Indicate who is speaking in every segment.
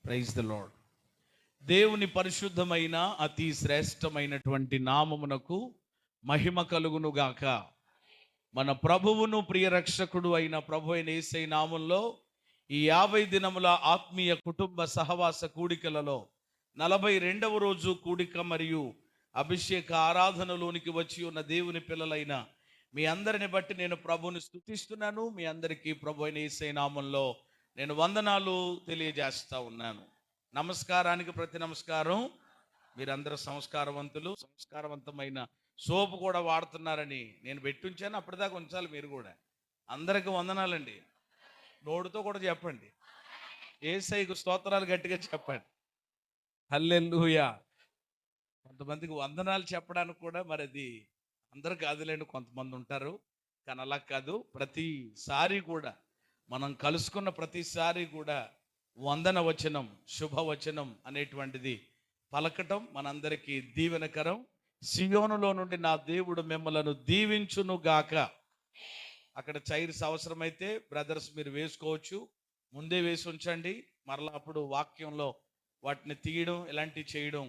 Speaker 1: Praise the lord. దేవుని పరిశుద్ధమైన అతి శ్రేష్టమైనటువంటి నామమునకు మహిమ కలుగును గాక. మన ప్రభువును ప్రియరక్షకుడు అయిన ప్రభు అయిన యేసయ్య నామంలో ఈ 50 దినముల ఆత్మీయ కుటుంబ సహవాస కూడికలలో 42వ రోజు కూడిక మరియు అభిషేక ఆరాధనలోనికి వచ్చి ఉన్న దేవుని పిల్లలైన మీ అందరిని బట్టి నేను ప్రభువుని స్తుతిస్తున్నాను. మీ అందరికీ ప్రభు అయిన యేసయ్య నామంలో నేను వందనాలు తెలియజేస్తా ఉన్నాను. నమస్కారానికి ప్రతి నమస్కారం. మీరందరూ సంస్కారవంతులు. సంస్కారవంతమైన సోపు కూడా వాడుతున్నారని నేను పెట్టించాను. అప్పటిదాకా ఉంచాలి మీరు కూడా. అందరికీ వందనాలండి. నోడుతో కూడా చెప్పండి. యేసయ్యకు స్తోత్రాలు గట్టిగా చెప్పండి. హల్లెలూయా. కొంతమందికి వందనాలు చెప్పడానికి కూడా మరి అది అందరు కాదులేండి, కొంతమంది ఉంటారు. కానీ అలా కాదు, ప్రతిసారి కూడా మనం కలుసుకున్న ప్రతిసారి కూడా వందన వచనం, శుభవచనం అనేటువంటిది పలకటం మనందరికీ దీవెనకరం. సియోనులో నుండి నా దేవుడు మిమ్మలను దీవించును గాక. అక్కడ చైర్స్ అవసరమైతే బ్రదర్స్ మీరు వేసుకోవచ్చు, ముందే వేసి ఉంచండి. మరలా అప్పుడు వాక్యంలో వాటిని తీయడం ఇలాంటివి చేయడం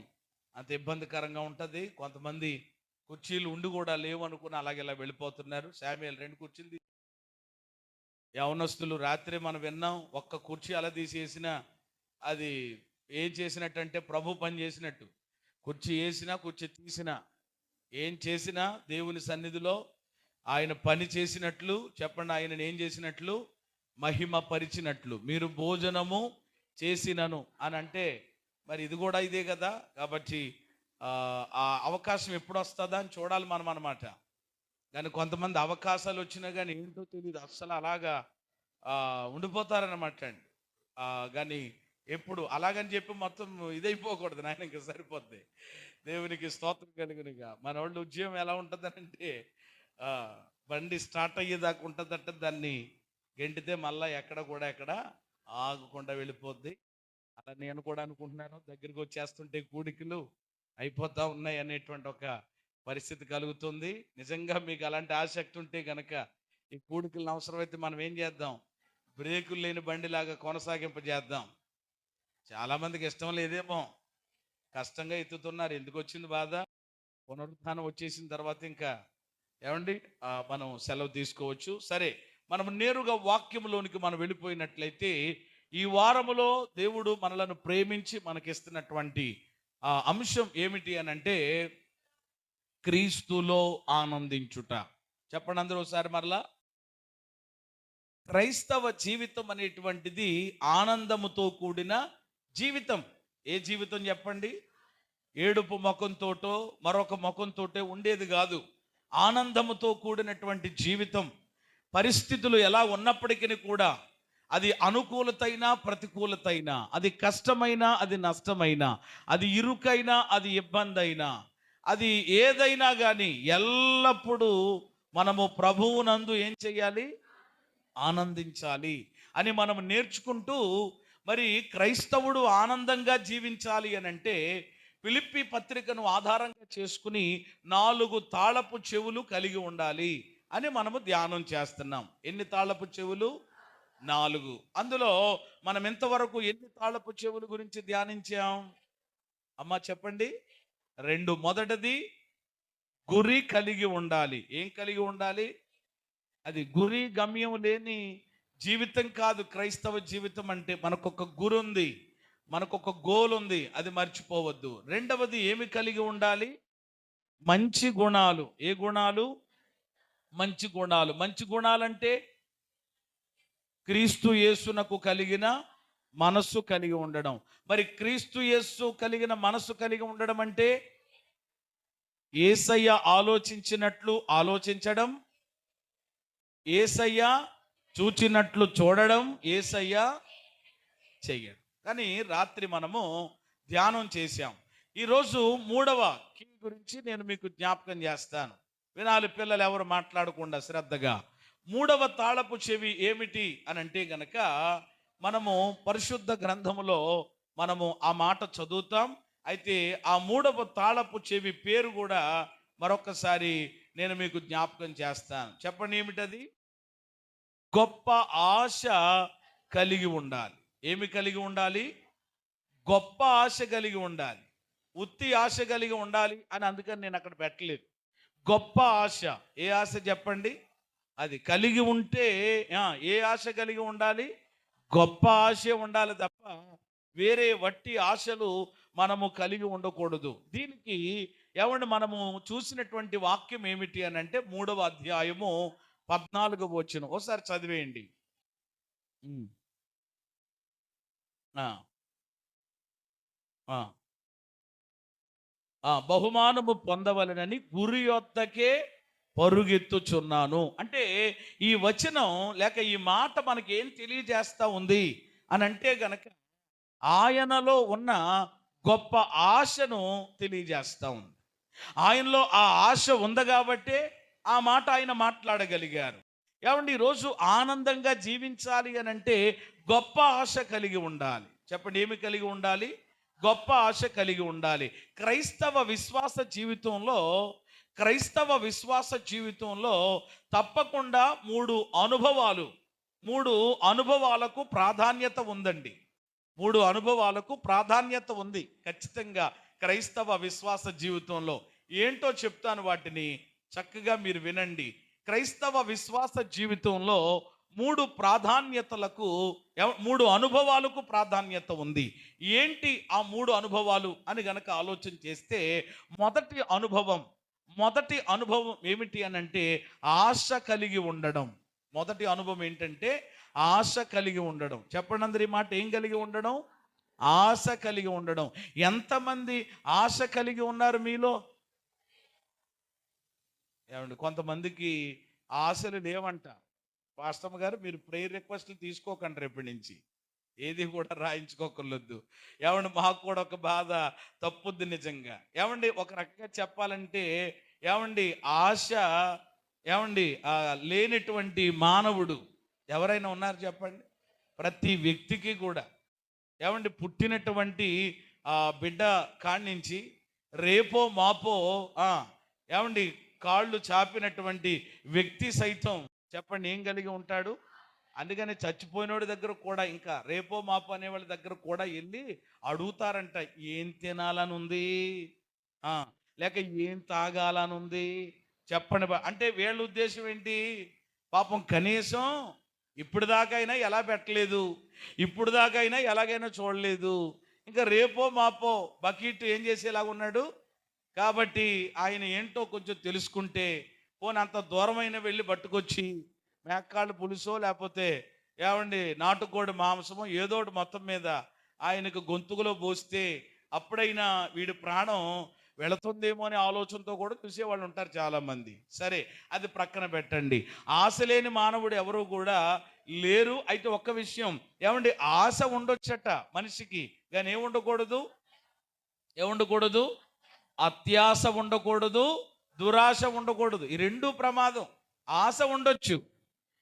Speaker 1: అంత ఇబ్బందికరంగా ఉంటుంది. కొంతమంది కుర్చీలు ఉండి కూడా లేవు అనుకుని అలాగే ఇలా వెళ్ళిపోతున్నారు. శామ్యూయల్ 2 కుర్చీలు యవనస్తులు రాత్రి మనం విన్నాం. ఒక్క కుర్చీ అలా తీసేసినా అది ఏం చేసినట్టంటే ప్రభు పని చేసినట్టు. కుర్చీ వేసినా కుర్చీ తీసినా ఏం చేసినా దేవుని సన్నిధిలో ఆయన పని చేసినట్లు చెప్పండి. ఆయనను ఏం చేసినట్లు? మహిమ పరిచినట్లు. మీరు భోజనము చేసినను అని అంటే మరి ఇది కూడా ఇదే కదా. కాబట్టి ఆ అవకాశం ఎప్పుడు వస్తుందా అని చూడాలి మనం అన్నమాట. కానీ కొంతమంది అవకాశాలు వచ్చినా కానీ ఏంటో తెలియదు, అస్సలు అలాగా ఉండిపోతారన్నమాట అండి. కానీ ఎప్పుడు అలాగని చెప్పి మొత్తం ఇదైపోకూడదు నాయన, ఇంకా సరిపోద్ది. దేవునికి స్తోత్రం కలుగునుగా. మన వాళ్ళు ఉద్యమం ఎలా ఉంటుందనంటే బండి స్టార్ట్ అయ్యేదాకా ఉంటుందంటే దాన్ని గెంటితే మళ్ళీ ఎక్కడ ఆగకుండా వెళ్ళిపోద్ది. అలా నేను కూడా అనుకుంటున్నాను. దగ్గరికి వచ్చేస్తుంటే కూడికలు అయిపోతా ఉన్నాయి అనేటువంటి ఒక పరిస్థితి కలుగుతుంది. నిజంగా మీకు అలాంటి ఆసక్తి ఉంటే కనుక ఈ కూడికలను అవసరమైతే మనం ఏం చేద్దాం, బ్రేకులు లేని బండిలాగా కొనసాగింపజేద్దాం. చాలామందికి ఇష్టం లేదేమో, కష్టంగా ఎత్తుతున్నారు. ఎందుకు వచ్చింది బాధ? పునరుత్థానం వచ్చేసిన తర్వాత ఇంకా ఏమండి మనం సెలవు తీసుకోవచ్చు. సరే, మనం నేరుగా వాక్యంలోనికి మనం వెళ్ళిపోయినట్లయితే ఈ వారములో దేవుడు మనలను ప్రేమించి మనకిస్తున్నటువంటి అంశం ఏమిటి అని అంటే క్రీస్తులో ఆనందించుట. చెప్పండి అందరూ ఒకసారి మరలా. క్రైస్తవ జీవితం అనేటువంటిది ఆనందముతో కూడిన జీవితం. ఏ జీవితం చెప్పండి? ఏడుపు ముఖంతోటో మరొక ముఖంతోటో ఉండేది కాదు. ఆనందముతో కూడినటువంటి జీవితం. పరిస్థితులు ఎలా ఉన్నప్పటికీ కూడా, అది అనుకూలతైనా ప్రతికూలతైనా, అది కష్టమైనా అది నష్టమైనా, అది ఇరుకైనా అది ఇబ్బంది అయినా, అది ఏదైనా కానీ ఎల్లప్పుడూ మనము ప్రభువునందు ఏం చెయ్యాలి? ఆనందించాలి అని మనం నేర్చుకుంటూ, మరి క్రైస్తవుడు ఆనందంగా జీవించాలి అని అంటే ఫిలిప్పీ పత్రికను ఆధారంగా చేసుకుని 4 తాళపు చెవులు కలిగి ఉండాలి అని మనము ధ్యానం చేస్తున్నాం. ఎన్ని తాళపు చెవులు? 4. అందులో మనం ఎంతవరకు ఎన్ని తాళపు చెవుల గురించి ధ్యానించాం అమ్మా చెప్పండి? 2. మొదటిది గురి కలిగి ఉండాలి. ఏం కలిగి ఉండాలి? అది గురి గమ్యం లేని జీవితం కాదు క్రైస్తవ జీవితం అంటే. మనకొక గురి ఉంది, మనకొక గోల్ ఉంది, అది మర్చిపోవద్దు. రెండవది ఏమి కలిగి ఉండాలి? మంచి గుణాలు. ఏ గుణాలు? మంచి గుణాలు. మంచి గుణాలంటే క్రీస్తు యేసునకు కలిగిన మనస్సు కలిగి ఉండడం. మరి క్రీస్తు యేసు కలిగిన మనస్సు కలిగి ఉండడం అంటే యేసయ్య ఆలోచించినట్లు ఆలోచించడం, యేసయ్య చూచినట్లు చూడడం, యేసయ్య చెయ్యడం. కానీ రాత్రి మనము ధ్యానం చేశాం. ఈరోజు 3వ కీ గురించి నేను మీకు జ్ఞాపకం చేస్తాను. వినాలి పిల్లలు, ఎవరు మాట్లాడకుండా శ్రద్ధగా. 3వ తాళపు చెవి ఏమిటి అని అంటే గనక మనము పరిశుద్ధ గ్రంథములో మనము ఆ మాట చదువుతాం. అయితే ఆ 3వ తాళపు చెవి పేరు కూడా మరొకసారి నేను మీకు జ్ఞాపకం చేస్తాను. చెప్పండి ఏమిటది? గొప్ప ఆశ కలిగి ఉండాలి. ఏమి కలిగి ఉండాలి? గొప్ప ఆశ కలిగి ఉండాలి. ఉత్తి ఆశ కలిగి ఉండాలి అని అందుకని నేను అక్కడ పెట్టలేదు. గొప్ప ఆశ. ఏ ఆశ చెప్పండి? అది కలిగి ఉంటే ఏ ఆశ కలిగి ఉండాలి? గొప్ప ఆశే ఉండాలి తప్ప వేరే వట్టి ఆశలు మనము కలిగి ఉండకూడదు. దీనికి ఏమండి మనము చూసినటువంటి వాక్యం ఏమిటి అని అంటే 3వ అధ్యాయము 14వ వచనం ఒకసారి చదివేయండి. ఉమ్. ఆ, ఆ, బహుమానము పొందవలనని గురి యొద్దకే పరుగెత్తుచున్నాను. అంటే ఈ వచనం లేక ఈ మాట మనకి ఏం తెలియజేస్తా ఉంది అని అంటే గనక ఆయనలో ఉన్న గొప్ప ఆశను తెలియజేస్తా ఉంది. ఆయనలో ఆ ఆశ ఉంది కాబట్టే ఆ మాట ఆయన మాట్లాడగలిగారు. ఏమండి ఈరోజు ఆనందంగా జీవించాలి అని అంటే గొప్ప ఆశ కలిగి ఉండాలి. చెప్పండి ఏమి కలిగి ఉండాలి? గొప్ప ఆశ కలిగి ఉండాలి. క్రైస్తవ విశ్వాస జీవితంలో తప్పకుండా మూడు అనుభవాలకు ప్రాధాన్యత ఉందండి. 3 అనుభవాలకు ప్రాధాన్యత ఉంది ఖచ్చితంగా క్రైస్తవ విశ్వాస జీవితంలో. ఏంటో చెప్తాను, వాటిని చక్కగా మీరు వినండి. క్రైస్తవ విశ్వాస జీవితంలో 3 అనుభవాలకు ప్రాధాన్యత ఉంది. ఏంటి ఆ 3 అనుభవాలు అని గనక ఆలోచన చేస్తే మొదటి అనుభవం ఏమిటి అని అంటే ఆశ కలిగి ఉండడం. మొదటి అనుభవం ఏంటంటే ఆశ కలిగి ఉండడం. చెప్పండి అందరి మాట, ఏం కలిగి ఉండడం? ఆశ కలిగి ఉండడం. ఎంతమంది ఆశ కలిగి ఉన్నారు మీలో? ఏమండి కొంతమందికి ఆశలు లేవంట. పాస్టమ్ గారు మీరు ప్రేయర్ రిక్వెస్ట్లు తీసుకోకండి, రేపటి నుంచి ఏది కూడా రాయించుకోకర్లొద్దు. ఏమండి మాకు కూడా ఒక బాధ తప్పుద్ది నిజంగా. ఏమండి ఒక రకంగా చెప్పాలంటే ఏమండి ఆశ లేనటువంటి మానవుడు ఎవరైనా ఉన్నారు చెప్పండి? ప్రతి వ్యక్తికి కూడా ఏమండి పుట్టినటువంటి బిడ్డ కాడి నుంచి రేపో మాపో ఏమండి కాళ్ళు చాపినటువంటి వ్యక్తి సైతం చెప్పండి ఏం కలిగి ఉంటాడు? అందుకని చచ్చిపోయినోడి దగ్గర కూడా ఇంకా రేపో మాపో అనే వాళ్ళ దగ్గర కూడా వెళ్ళి అడుగుతారంట, ఏం తినాలని ఉంది, లేక ఏం తాగాలని ఉంది చెప్పండి. అంటే వీళ్ళ ఉద్దేశం ఏంటి? పాపం కనీసం ఇప్పుడు దాకా అయినా ఎలా పెట్టలేదు, ఇప్పుడు దాకా అయినా ఎలాగైనా చూడలేదు, ఇంకా రేపో మాపో బకెట్ ఏం చేసేలాగా ఉన్నాడు. కాబట్టి ఆయన ఏంటో కొంచెం తెలుసుకుంటే పోనీ అంత దూరమైన వెళ్ళి పట్టుకొచ్చి మేకాళ్ళ పులుసో లేకపోతే ఏమండి నాటుకోడి మాంసమో ఏదోటి మొత్తం మీద ఆయనకు గొంతుకులో పోస్తే అప్పుడైనా వీడి ప్రాణం వెళుతుందేమో అనే ఆలోచనతో కూడా చూసేవాళ్ళు ఉంటారు చాలామంది. సరే, అది ప్రక్కన పెట్టండి. ఆశ లేని మానవుడు ఎవరు కూడా లేరు. అయితే ఒక్క విషయం, ఏమండి ఆశ ఉండొచ్చట మనిషికి, కానీ ఏముండకూడదు? అత్యాశ ఉండకూడదు, దురాశ ఉండకూడదు. ఈ 2 ప్రమాదం. ఆశ ఉండొచ్చు,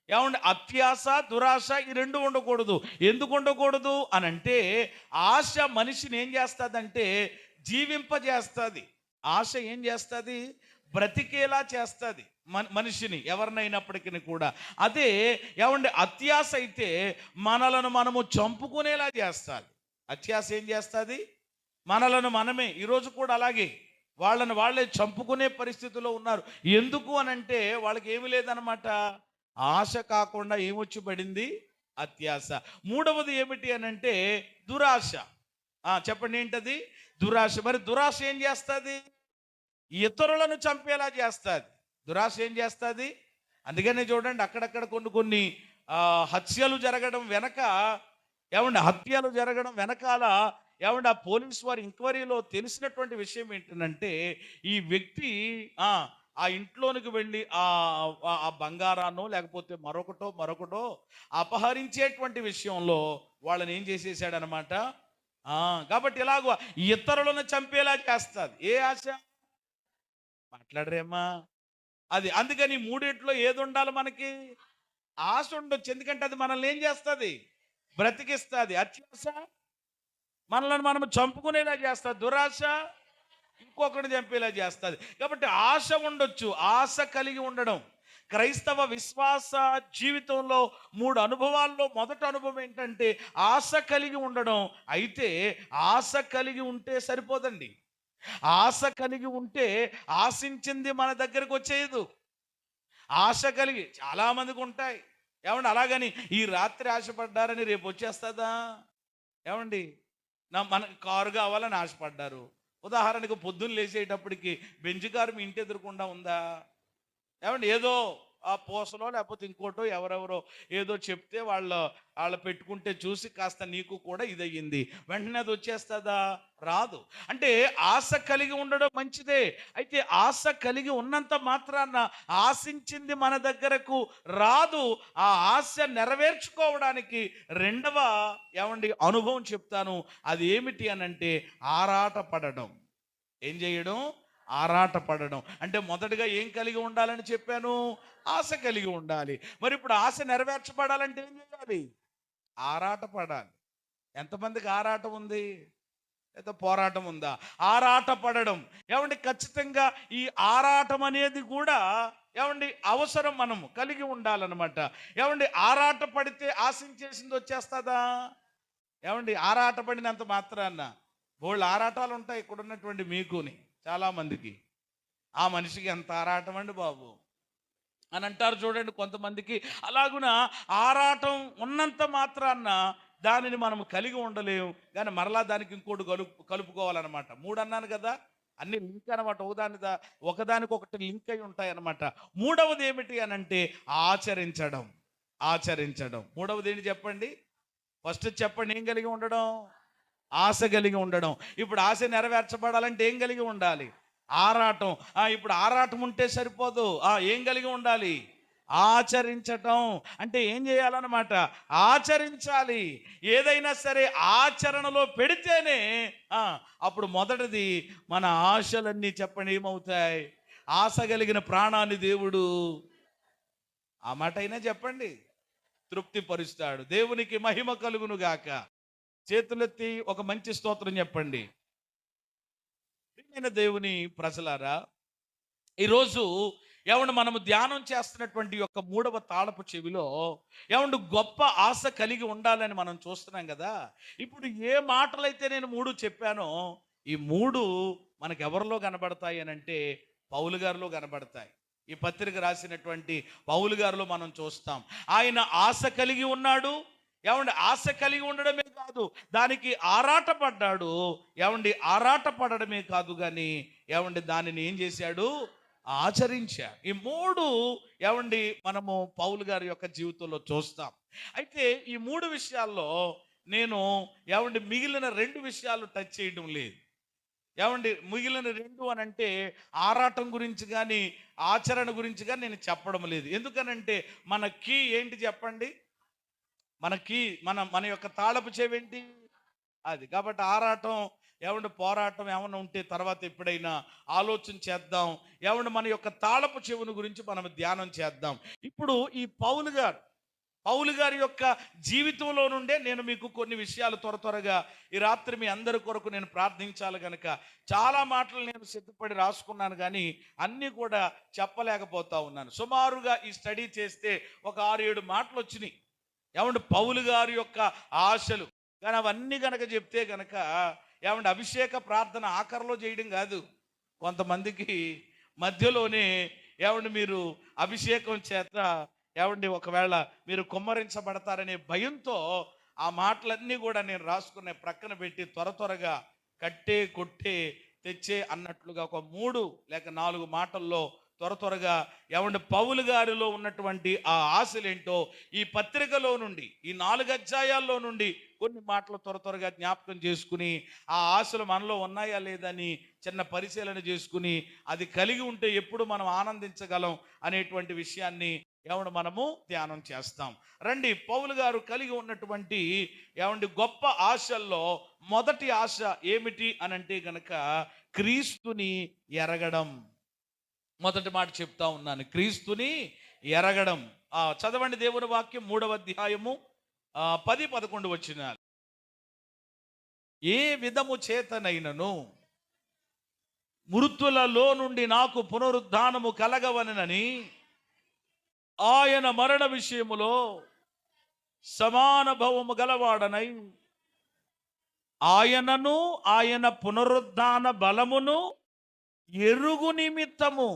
Speaker 1: ఏమండి అత్యాశ దురాశ ఈ 2 ఉండకూడదు. ఎందుకు ఉండకూడదు అని అంటే ఆశ మనిషిని ఏం చేస్తుందంటే జీవింపజేస్తుంది. ఆశ ఏం చేస్తుంది? బ్రతికేలా చేస్తుంది మనిషిని, ఎవరినైనప్పటికీ కూడా. అదే ఏమండి అత్యాశ అయితే మనలను మనము చంపుకునేలా చేస్తుంది. అత్యాశ ఏం చేస్తుంది? మనలను మనమే ఈరోజు కూడా అలాగే వాళ్ళే చంపుకునే పరిస్థితిలో ఉన్నారు. ఎందుకు అనంటే వాళ్ళకి ఏమి లేదనమాట. ఆశ కాకుండా ఏమొచ్చి పడింది? అత్యాశ. 3వది ఏమిటి అనంటే దురాశ. చెప్పండి ఏంటది? దురాశ. మరి దురాశ ఏం చేస్తుంది? ఇతరులను చంపేలా చేస్తుంది. దురాశ ఏం చేస్తుంది? అందుకనే చూడండి అక్కడక్కడ కొన్ని హత్యలు జరగడం వెనకాల ఏమంటే ఆ పోలీసు వారి ఎంక్వైరీలో తెలిసినటువంటి విషయం ఏంటంటే ఈ వ్యక్తి ఆ ఇంట్లోనికి వెళ్ళి ఆ బంగారాన్నో లేకపోతే మరొకటో అపహరించేటువంటి విషయంలో వాళ్ళని ఏం చేసేసాడనమాట. కాబట్టి ఇలాగో ఇతరులను చంపేలా చేస్తుంది. ఏ ఆశ? మాట్లాడరేమ్మా? అది అందుకని 3 ఏది ఉండాలి మనకి? ఆశ ఉండొచ్చు, ఎందుకంటే అది మనల్ని ఏం చేస్తుంది? బ్రతికిస్తుంది. అత్యాశ మనల్ని మనం చంపుకునేలా చేస్తుంది. దురాశ ఇంకొకరిని చంపేలా చేస్తుంది. కాబట్టి ఆశ ఉండొచ్చు, ఆశ కలిగి ఉండడం. క్రైస్తవ విశ్వాస జీవితంలో 3 అనుభవాల్లో మొదటి అనుభవం ఏంటంటే ఆశ కలిగి ఉండడం. అయితే ఆశ కలిగి ఉంటే సరిపోదండి. ఆశ కలిగి ఉంటే ఆశించింది మన దగ్గరకు వచ్చేయదు. ఆశ కలిగి చాలా మందికి ఉంటాయి. ఏమండి అలాగని ఈ రాత్రి ఆశపడ్డారని రేపు వచ్చేస్తుందా? ఏమండి మనకి కారు కావాలని ఆశపడ్డారు. ఉదాహరణకు పొద్దున్న లేచేటప్పటికి బెంజ్ కారు మీ ఇంటి ఎదురుకుండా ఉందా? ఏమండి ఏదో ఆ పూసలో లేకపోతే ఇంకోటో ఎవరెవరో ఏదో చెప్తే వాళ్ళ పెట్టుకుంటే చూసి కాస్త నీకు కూడా ఇదయ్యింది, వెంటనే అది వచ్చేస్తుందా? రాదు. అంటే ఆశ కలిగి ఉండడం మంచిదే. అయితే ఆశ కలిగి ఉన్నంత మాత్రాన ఆశించింది మన దగ్గరకు రాదు. ఆ ఆశ నెరవేర్చుకోవడానికి రెండవ ఏమండి అనుభవం చెప్తాను. అది ఏమిటి అనంటే ఆరాట పడడం. ఏం చేయడం? ఆరాట పడడం. అంటే మొదటగా ఏం కలిగి ఉండాలని చెప్పాను? ఆశ కలిగి ఉండాలి. మరి ఇప్పుడు ఆశ నెరవేర్చబడాలంటే ఏం చేయాలి? ఆరాట పడాలి. ఎంతమందికి ఆరాటం ఉంది? లేదా పోరాటం ఉందా? ఆరాట పడడం. ఏమండి ఖచ్చితంగా ఈ ఆరాటం అనేది కూడా ఏమండి అవసరం, మనము కలిగి ఉండాలన్నమాట. ఏమండి ఆరాట పడితే ఆశించేసింది వచ్చేస్తుందా? ఏమండి ఆరాట పడినంత మాత్రాన బోళ్ళు ఆరాటాలు ఉంటాయి ఇక్కడ ఉన్నటువంటి మీకుని చాలామందికి. ఆ మనిషికి ఎంత ఆరాటం అండి బాబు అని అంటారు చూడండి కొంతమందికి. అలాగున ఆరాటం ఉన్నంత మాత్రాన దానిని మనం కలిగి ఉండలేము. కానీ మరలా దానికి ఇంకోటి కలుపుకోవాలన్నమాట. 3 అన్నాను కదా, అన్ని లింక్ అనమాట. ఒకదానికొకటి లింక్ అయి ఉంటాయి అన్నమాట. మూడవది ఏమిటి అని అంటే ఆచరించడం. ఆచరించడం మూడవది ఏంటి చెప్పండి? ఫస్ట్ చెప్పండి, ఏం కలిగి ఉండడం? ఆశ కలిగి ఉండడం. ఇప్పుడు ఆశ నెరవేర్చబడాలంటే ఏం కలిగి ఉండాలి? ఆరాటం. ఇప్పుడు ఆరాటం ఉంటే సరిపోదు. ఏం కలిగి ఉండాలి? ఆచరించటం. అంటే ఏం చేయాలన్నమాట? ఆచరించాలి. ఏదైనా సరే ఆచరణలో పెడితేనే అప్పుడు మొదటిది మన ఆశలన్నీ చెప్పండి ఏమవుతాయి? ఆశ కలిగిన ప్రాణాన్ని దేవుడు ఆ మాట అయినా చెప్పండి తృప్తి పరుస్తాడు. దేవునికి మహిమ కలుగును గాక. చేతులెత్తి ఒక మంచి స్తోత్రం చెప్పండి. ప్రియమైన దేవుని ప్రజలారా, ఈరోజు ఏమంటే మనము ధ్యానం చేస్తున్నటువంటి యొక్క 3వ తాళపు చెవిలో ఏమంటే గొప్ప ఆశ కలిగి ఉండాలని మనం చూస్తున్నాం కదా. ఇప్పుడు ఏ మాటలైతే నేను 3 చెప్పానో ఈ 3 మనకు ఎవరిలో కనబడతాయి అని అంటే పౌలు గారిలో కనబడతాయి. ఈ పత్రిక రాసినటువంటి పౌలు గారిలో మనం చూస్తాం. ఆయన ఆశ కలిగి ఉన్నాడు. ఏమండి ఆశ కలిగి ఉండడమే కాదు, దానికి ఆరాట పడ్డాడు. ఏమండి ఆరాట పడడమే కాదు కానీ ఏమండి దానిని ఏం చేశాడు? ఆచరించాడు. ఈ 3 ఏమండి మనము పౌలు గారి యొక్క జీవితంలో చూస్తాం. అయితే ఈ 3 విషయాల్లో నేను ఏమండి మిగిలిన 2 విషయాలు టచ్ చేయడం లేదు. ఏమండి మిగిలిన 2 అని అంటే ఆరాటం గురించి కానీ ఆచరణ గురించి కానీ నేను చెప్పడం లేదు. ఎందుకనంటే మన కీ ఏంటి చెప్పండి? మనకి మన యొక్క తాళపు చెవేంటి? అది. కాబట్టి ఆరాటం ఏమంటే పోరాటం ఏమన్నా ఉంటే తర్వాత ఎప్పుడైనా ఆలోచన చేద్దాం. ఏమంటే మన యొక్క తాళపు చెవుని గురించి మనం ధ్యానం చేద్దాం. ఇప్పుడు ఈ పౌలు గారి యొక్క జీవితంలో నుండే నేను మీకు కొన్ని విషయాలు త్వరగా ఈ రాత్రి మీ అందరి కొరకు నేను ప్రార్థించాలి కనుక చాలా మాటలు నేను సిద్ధపడి రాసుకున్నాను కానీ అన్నీ కూడా చెప్పలేకపోతా ఉన్నాను. సుమారుగా ఈ స్టడీ చేస్తే ఒక 6-7 మాటలు వచ్చినాయి. ఏమంటే పౌలు గారి యొక్క ఆశలు. కానీ అవన్నీ కనుక చెప్తే కనుక ఏమంటే అభిషేక ప్రార్థన ఆఖరిలో చేయడం కాదు. కొంతమందికి మధ్యలోనే ఏమంటే మీరు అభిషేకం చేత ఏమండి ఒకవేళ మీరు కుమ్మరించబడతారనే భయంతో ఆ మాటలన్నీ కూడా నేను రాసుకునే ప్రక్కన పెట్టి త్వరగా కట్టే కొట్టే తెచ్చే అన్నట్లుగా ఒక 3 లేక 4 మాటల్లో త్వరగా ఏమంటే పౌలు గారిలో ఉన్నటువంటి ఆ ఆశలేంటో ఈ పత్రికలో నుండి ఈ 4 అధ్యాయాల్లో నుండి కొన్ని మాటలు త్వరగా జ్ఞాపకం చేసుకుని ఆ ఆశలు మనలో ఉన్నాయా లేదని చిన్న పరిశీలన చేసుకుని అది కలిగి ఉంటే ఎప్పుడు మనం ఆనందించగలం అనేటువంటి విషయాన్ని ఏమంటే మనము ధ్యానం చేస్తాం. రండి, పౌలు గారు కలిగి ఉన్నటువంటి ఏమంటే గొప్ప ఆశల్లో మొదటి ఆశ ఏమిటి అనంటే గనక క్రీస్తుని ఎరగడం. మొదటి మాట చెప్తా ఉన్నాను, క్రీస్తుని ఎరగడం. చదవండి దేవుని వాక్యం 3వ అధ్యాయము 10-11 వచనాలు. ఏ విధము చేతనైనను మృతులలో నుండి నాకు పునరుద్ధానము కలగవలెనని ఆయన మరణ విషయములో సమానుభవము గలవాడనై ఆయనను ఆయన పునరుద్ధాన బలమును ఎరుగు నిమిత్తము,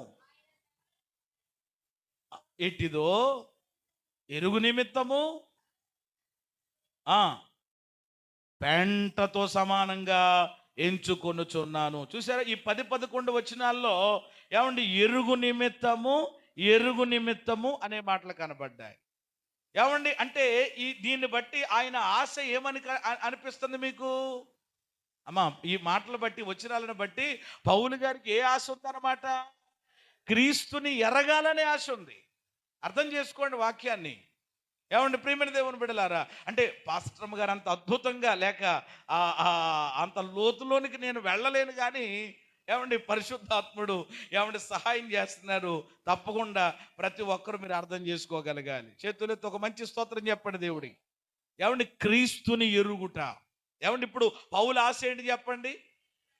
Speaker 1: ఎట్టిదో ఎరుగు నిమిత్తము పెంటతో సమానంగా ఎంచుకొనుచున్నాను. చూసారా, ఈ 10-11 వచనాల్లో ఏమండి ఎరుగు నిమిత్తము అనే మాటలు కనబడ్డాయి. ఏమండి అంటే దీన్ని బట్టి ఆయన ఆశ ఏమని అనిపిస్తుంది మీకు? అమ్మా, ఈ మాటలు బట్టి, వచనాలను బట్టి పౌలు గారికి ఏ ఆశ ఉందన్నమాట? క్రీస్తుని ఎరగాలనే ఆశ ఉంది. అర్థం చేసుకోండి వాక్యాన్ని. ఏమండి ప్రియమైన దేవుని బిడ్డలారా, అంటే పాస్టర్ గారు అంత అద్భుతంగా లేక అంత లోతులోనికి నేను వెళ్ళలేను, కానీ ఏమండి పరిశుద్ధాత్ముడు ఏమండి సహాయం చేస్తున్నారు. తప్పకుండా ప్రతి ఒక్కరు మీరు అర్థం చేసుకోగలగాలి. చేతులెత్తి ఒక మంచి స్తోత్రం చెప్పండి దేవుడి. ఏమండి క్రీస్తుని ఎరుగుట. ఏమండి ఇప్పుడు పౌలు ఆశ ఏంటి చెప్పండి?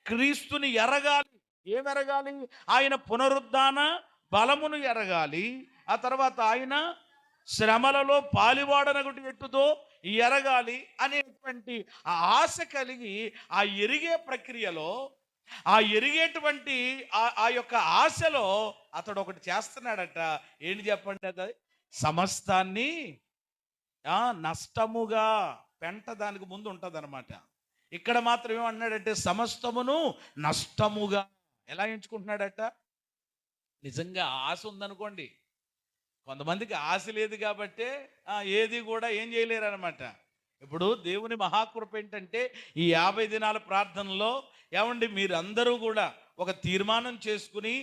Speaker 1: క్రీస్తుని ఎరగాలి. ఏం ఎరగాలి? ఆయన పునరుద్ధాన బలమును ఎరగాలి. ఆ తర్వాత ఆయన శ్రమలలో పాలివాడనగుటి ఎట్టుదో ఎరగాలి అనేటువంటి ఆ ఆశ కలిగి ఆ ఎరిగే ప్రక్రియలో, ఆ ఎరిగేటువంటి ఆ యొక్క ఆశలో అతడు ఒకటి చేస్తున్నాడట. ఏంటి చెప్పండి? అది సమస్తాన్ని నష్టముగా, పెంట దానికి ముందు ఉంటుంది అనమాట. ఇక్కడ మాత్రం ఏమన్నాడంటే సమస్తమును నష్టముగా. ఎలా ఎంచుకుంటున్నాడట? నిజంగా ఆశ ఉందనుకోండి, కొంతమందికి ఆశ లేదు కాబట్టే ఏది కూడా ఏం చేయలేరు అనమాట. ఇప్పుడు దేవుని మహాకృప ఏంటంటే ఈ 50 దినాల ప్రార్థనలో ఏమండి మీరందరూ కూడా ఒక తీర్మానం చేసుకుని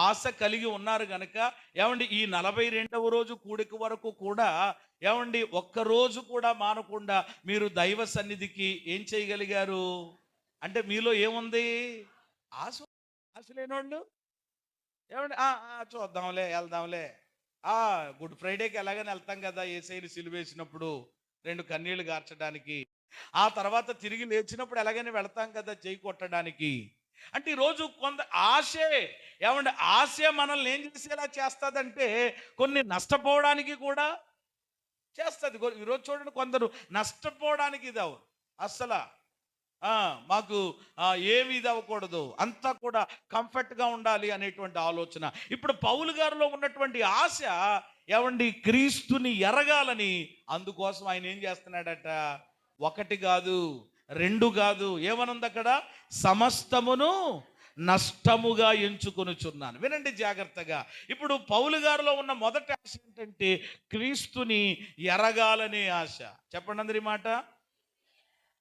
Speaker 1: ఆశ కలిగి ఉన్నారు కనుక ఏమండి ఈ 42వ రోజు కూడిక వరకు కూడా ఏమండి ఒక్కరోజు కూడా మానకుండా మీరు దైవ సన్నిధికి ఏం చేయగలిగారు? అంటే మీలో ఏముంది? ఆశ. ఆశ లేనోళ్ళు ఏమండి చూద్దాంలే, వెళ్దాంలే, గుడ్ ఫ్రైడేకి ఎలాగని వెళ్తాం కదా, యేసయ్యని సిలువేసినప్పుడు 2 కన్నీళ్లు గార్చడానికి, ఆ తర్వాత తిరిగి లేచినప్పుడు ఎలాగైనా వెళతాం కదా చేయి కొట్టడానికి. అంటే ఈరోజు కొంత ఆశే, ఏమంటే ఆశ మనల్ని ఏం చేసేలా చేస్తుందంటే కొన్ని నష్టపోవడానికి కూడా చేస్తుంది. ఈరోజు చూడండి, కొందరు నష్టపోవడానికి ఇది అవ్వరు అస్సలు. మాకు ఏమి ఇది అవ్వకూడదు, అంతా కూడా కంఫర్ట్గా ఉండాలి అనేటువంటి ఆలోచన. ఇప్పుడు పౌలు గారిలో ఉన్నటువంటి ఆశ ఏమండి క్రీస్తుని ఎరగాలని. అందుకోసం ఆయన ఏం చేస్తున్నాడట? 1 కాదు, 2 కాదు, ఏమనుంది అక్కడ? సమస్తమును నష్టముగా ఎంచుకొనుచున్నాను. వినండి జాగ్రత్తగా. ఇప్పుడు పౌలు గారిలో ఉన్న మొదటి ఆశ ఏంటంటే క్రీస్తుని ఎరగాలనే ఆశ. చెప్పండి అందరి మాట.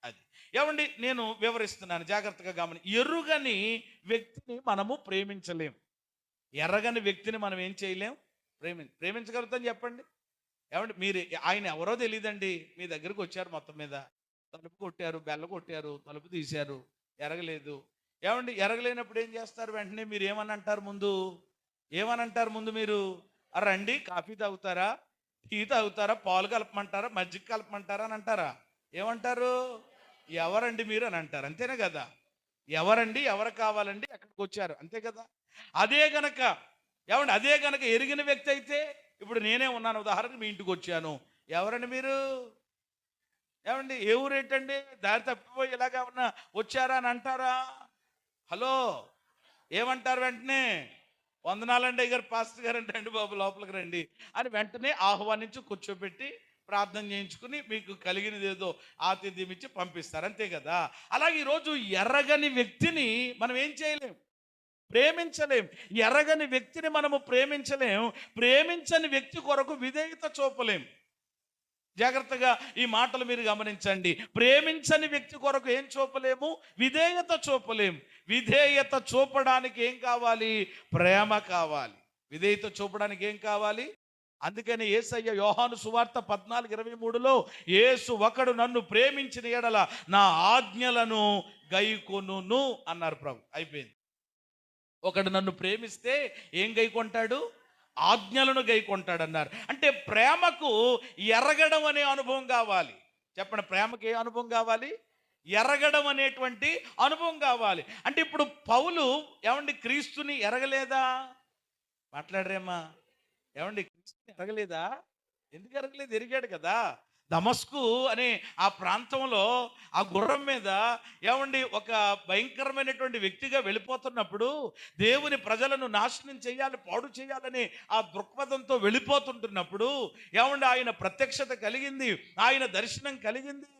Speaker 1: అది ఏమండి నేను వివరిస్తున్నాను జాగ్రత్తగా గమని. ఎరుగని వ్యక్తిని మనము ప్రేమించలేం. ఎరగని వ్యక్తిని మనం ఏం చేయలేం? ప్రేమించగలుగుతాం చెప్పండి. ఏమండి మీరు ఆయన ఎవరో తెలియదండి, మీ దగ్గరకు వచ్చారు, మొత్తం మీద తలుపు కొట్టారు, బెల్ల కొట్టారు, తలుపు తీశారు, ఎరగలేదు. ఏమండి ఎరగలేనప్పుడు ఏం చేస్తారు? వెంటనే మీరు ఏమని అంటారు ముందు? మీరు రండి, కాఫీ తాగుతారా, టీ తాగుతారా, పాలు కలపమంటారా, మజ్జిగ కలపమంటారా అని అంటారా? ఏమంటారు? ఎవరండి మీరు అని అంటారు. అంతేనే కదా? ఎవరండి, ఎవరు కావాలండి, ఎక్కడికి వచ్చారు, అంతే కదా? అదే గనక ఎరిగిన వ్యక్తి అయితే, ఇప్పుడు నేనే ఉన్నాను, ఉదాహరణకు మీ ఇంటికి వచ్చాను, ఎవరండి మీరు? ఏమండి ఏ ఊరేంటండి, దారి తప్పిపోయి ఇలాగా ఉన్న వచ్చారా అని అంటారా? హలో, ఏమంటారు? వెంటనే వందనాలండి అయ్యారు, పాస్టర్ గారు అంటే అండి బాబు లోపలికి రండి అని వెంటనే ఆహ్వానించి కూర్చోబెట్టి ప్రార్థన చేయించుకుని మీకు కలిగినది ఏదో ఆతిథ్యం ఇచ్చి పంపిస్తారు, అంతే కదా? అలాగే ఈరోజు ఎర్రగని వ్యక్తిని మనం ఏం చేయలేం? ప్రేమించలేం. ఎర్రగని వ్యక్తిని మనము ప్రేమించలేం. ప్రేమించని వ్యక్తి కొరకు విధేయత చూపలేం. జాగ్రత్తగా ఈ మాటలు మీరు గమనించండి. ప్రేమించని వ్యక్తి కొరకు ఏం చూపలేము? విధేయత చూపలేం. విధేయత చూపడానికి ఏం కావాలి? ప్రేమ కావాలి. విధేయత చూపడానికి ఏం కావాలి? అందుకని యేసయ్య యోహాను సువార్త 14:23లో యేసు ఒకడు నన్ను ప్రేమించిన ఎడల నా ఆజ్ఞలను గైకొనును అన్నారు ప్రభు. అయిపోయింది. ఒకడు నన్ను ప్రేమిస్తే ఏం గైకొంటాడు? ఆజ్ఞలను గైకొంటాడు అన్నారు. అంటే ప్రేమకు ఎరగడం అనే అనుభవం కావాలి. చెప్పండి, ప్రేమకి ఏ అనుభవం కావాలి? ఎరగడం అనేటువంటి అనుభవం కావాలి. అంటే ఇప్పుడు పౌలు ఏమండి క్రీస్తుని ఎరగలేదా? మాట్లాడరేమ్మా? ఏమండి క్రీస్తుని ఎరగలేదా? ఎందుకు ఎరగలేదు? ఎరిగాడు కదా. దమస్కు అనే ఆ ప్రాంతంలో ఆ గుర్రం మీద ఏమండి ఒక భయంకరమైనటువంటి వ్యక్తిగా వెళ్ళిపోతున్నప్పుడు, దేవుని ప్రజలను నాశనం చేయాలి, పాడు చేయాలని ఆ దృక్పథంతో వెళ్ళిపోతుంటున్నప్పుడు ఏమండి ఆయన ప్రత్యక్షత కలిగింది, ఆయన దర్శనం కలిగింది.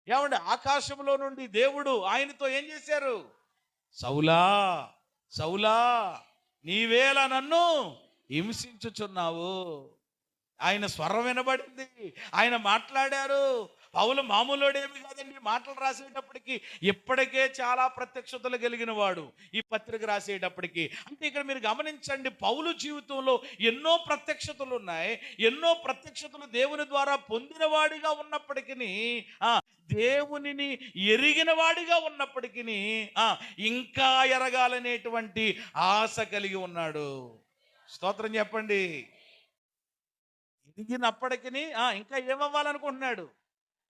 Speaker 1: ఏమండి ఆకాశంలో నుండి దేవుడు ఆయనతో ఏం చేశారు? సౌలా, సౌలా, నీవేలా నన్ను హింసించుచున్నావు. ఆయన స్వరం వినబడింది, ఆయన మాట్లాడారు. పౌలు మామూలుడేమి కాదండి, మాటలు రాసేటప్పటికి ఇప్పటికే చాలా ప్రత్యక్షతలు కలిగిన వాడు ఈ పత్రిక రాసేటప్పటికి. అంటే ఇక్కడ మీరు గమనించండి, పౌలు జీవితంలో ఎన్నో ప్రత్యక్షతలు ఉన్నాయి. ఎన్నో ప్రత్యక్షతలు దేవుని ద్వారా పొందిన వాడిగా ఉన్నప్పటికీ, దేవునిని ఎరిగిన వాడిగా ఉన్నప్పటికీ ఇంకా ఎరగాలనేటువంటి ఆశ కలిగి ఉన్నాడు. స్తోత్రం చెప్పండి. ఎదిగినప్పటికీ ఇంకా ఏమవ్వాలనుకుంటున్నాడు?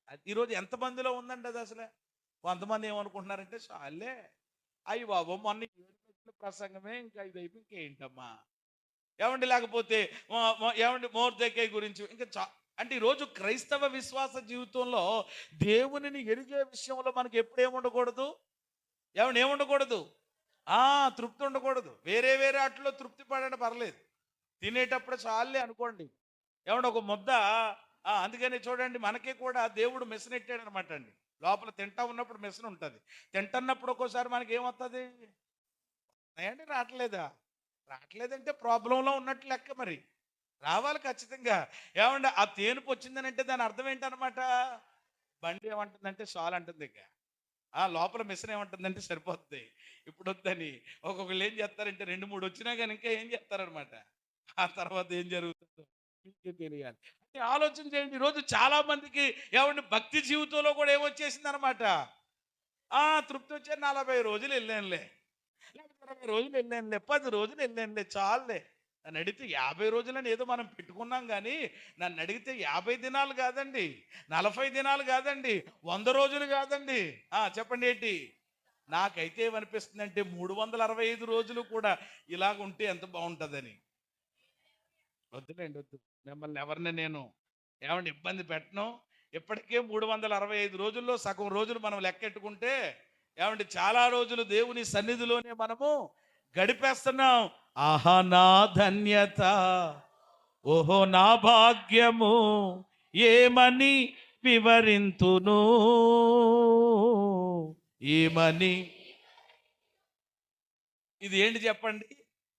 Speaker 1: అది ఈరోజు ఎంతమందిలో ఉందండి అది అసలు. కొంతమంది ఏమనుకుంటున్నారంటే చాలే, అయ్యి బాబు మొన్న 7 ప్రసంగమే, ఇంకా ఇది అయిపోయి ఇంకేంటమ్మా ఏమండి, లేకపోతే ఏమండి మోర్దెకై గురించి ఇంకా అంటే ఈరోజు క్రైస్తవ విశ్వాస జీవితంలో దేవునిని ఎరిగే విషయంలో మనకి ఎప్పుడు ఏముండకూడదు? ఏముండకూడదు? తృప్తి ఉండకూడదు. వేరే వేరే వాటిలో తృప్తి పడడం పర్లేదు, తినేటప్పుడు చాలే అనుకోండి. ఏమంటే ఒక ముద్ద, అందుకని చూడండి మనకి కూడా దేవుడు మెసనెట్టాడు అనమాట అండి. లోపల తింటా ఉన్నప్పుడు మెసన ఉంటుంది. తింటున్నప్పుడు ఒక్కోసారి మనకి ఏమవుతుంది? ఏంటి రావట్లేదా? రావట్లేదంటే ప్రాబ్లంలో ఉన్నట్టు లెక్క. మరి రావాలి ఖచ్చితంగా. ఏమంటే ఆ తేనుపు వచ్చిందని అంటే దాని అర్థం ఏంటనమాట? బండి ఏమంటుందంటే చాలు అంటుంది. ఇక లోపల మిషన్ ఏమంటుందంటే సరిపోతుంది, ఇప్పుడు వద్దని. ఒక్కొక్కళ్ళు ఏం చేస్తారంటే 2-3 వచ్చినా కానీ ఇంకా ఏం చేస్తారనమాట. ఆ తర్వాత ఏం జరుగుతుందో మీకే తెలియాలి. అంటే ఆలోచన చేయండి. ఈరోజు చాలా మందికి ఏమంటే భక్తి జీవితంలో కూడా ఏమొచ్చేసింది అనమాట. తృప్తి వచ్చే 40 రోజులు వెళ్ళానులే, లేకపోతే 20 రోజులు వెళ్ళానులే, 10 రోజులు వెళ్ళానులే, చాలులే. నన్ను అడిగితే 50 రోజులని ఏదో మనం పెట్టుకున్నాం, కానీ నన్ను అడిగితే 50 దినాలు కాదండి, 40 దినాలు కాదండి, 100 రోజులు కాదండి. చెప్పండి ఏంటి? నాకైతే ఏమనిపిస్తుందంటే 365 రోజులు కూడా ఇలాగ ఉంటే ఎంత బాగుంటుందని. వద్దులేండి, వద్దు. మిమ్మల్ని ఎవరిని నేను ఏమంటే ఇబ్బంది పెట్టను. ఇప్పటికే 365 రోజుల్లో సగం రోజులు మనం లెక్కెట్టుకుంటే ఏమంటే చాలా రోజులు దేవుని సన్నిధిలోనే మనము గడిపేస్తున్నాం. ఆహా నా ధన్యత, ఓహో నా భాగ్యము, ఏమని వివరింతును, ఏమని. ఇది ఏంటి చెప్పండి?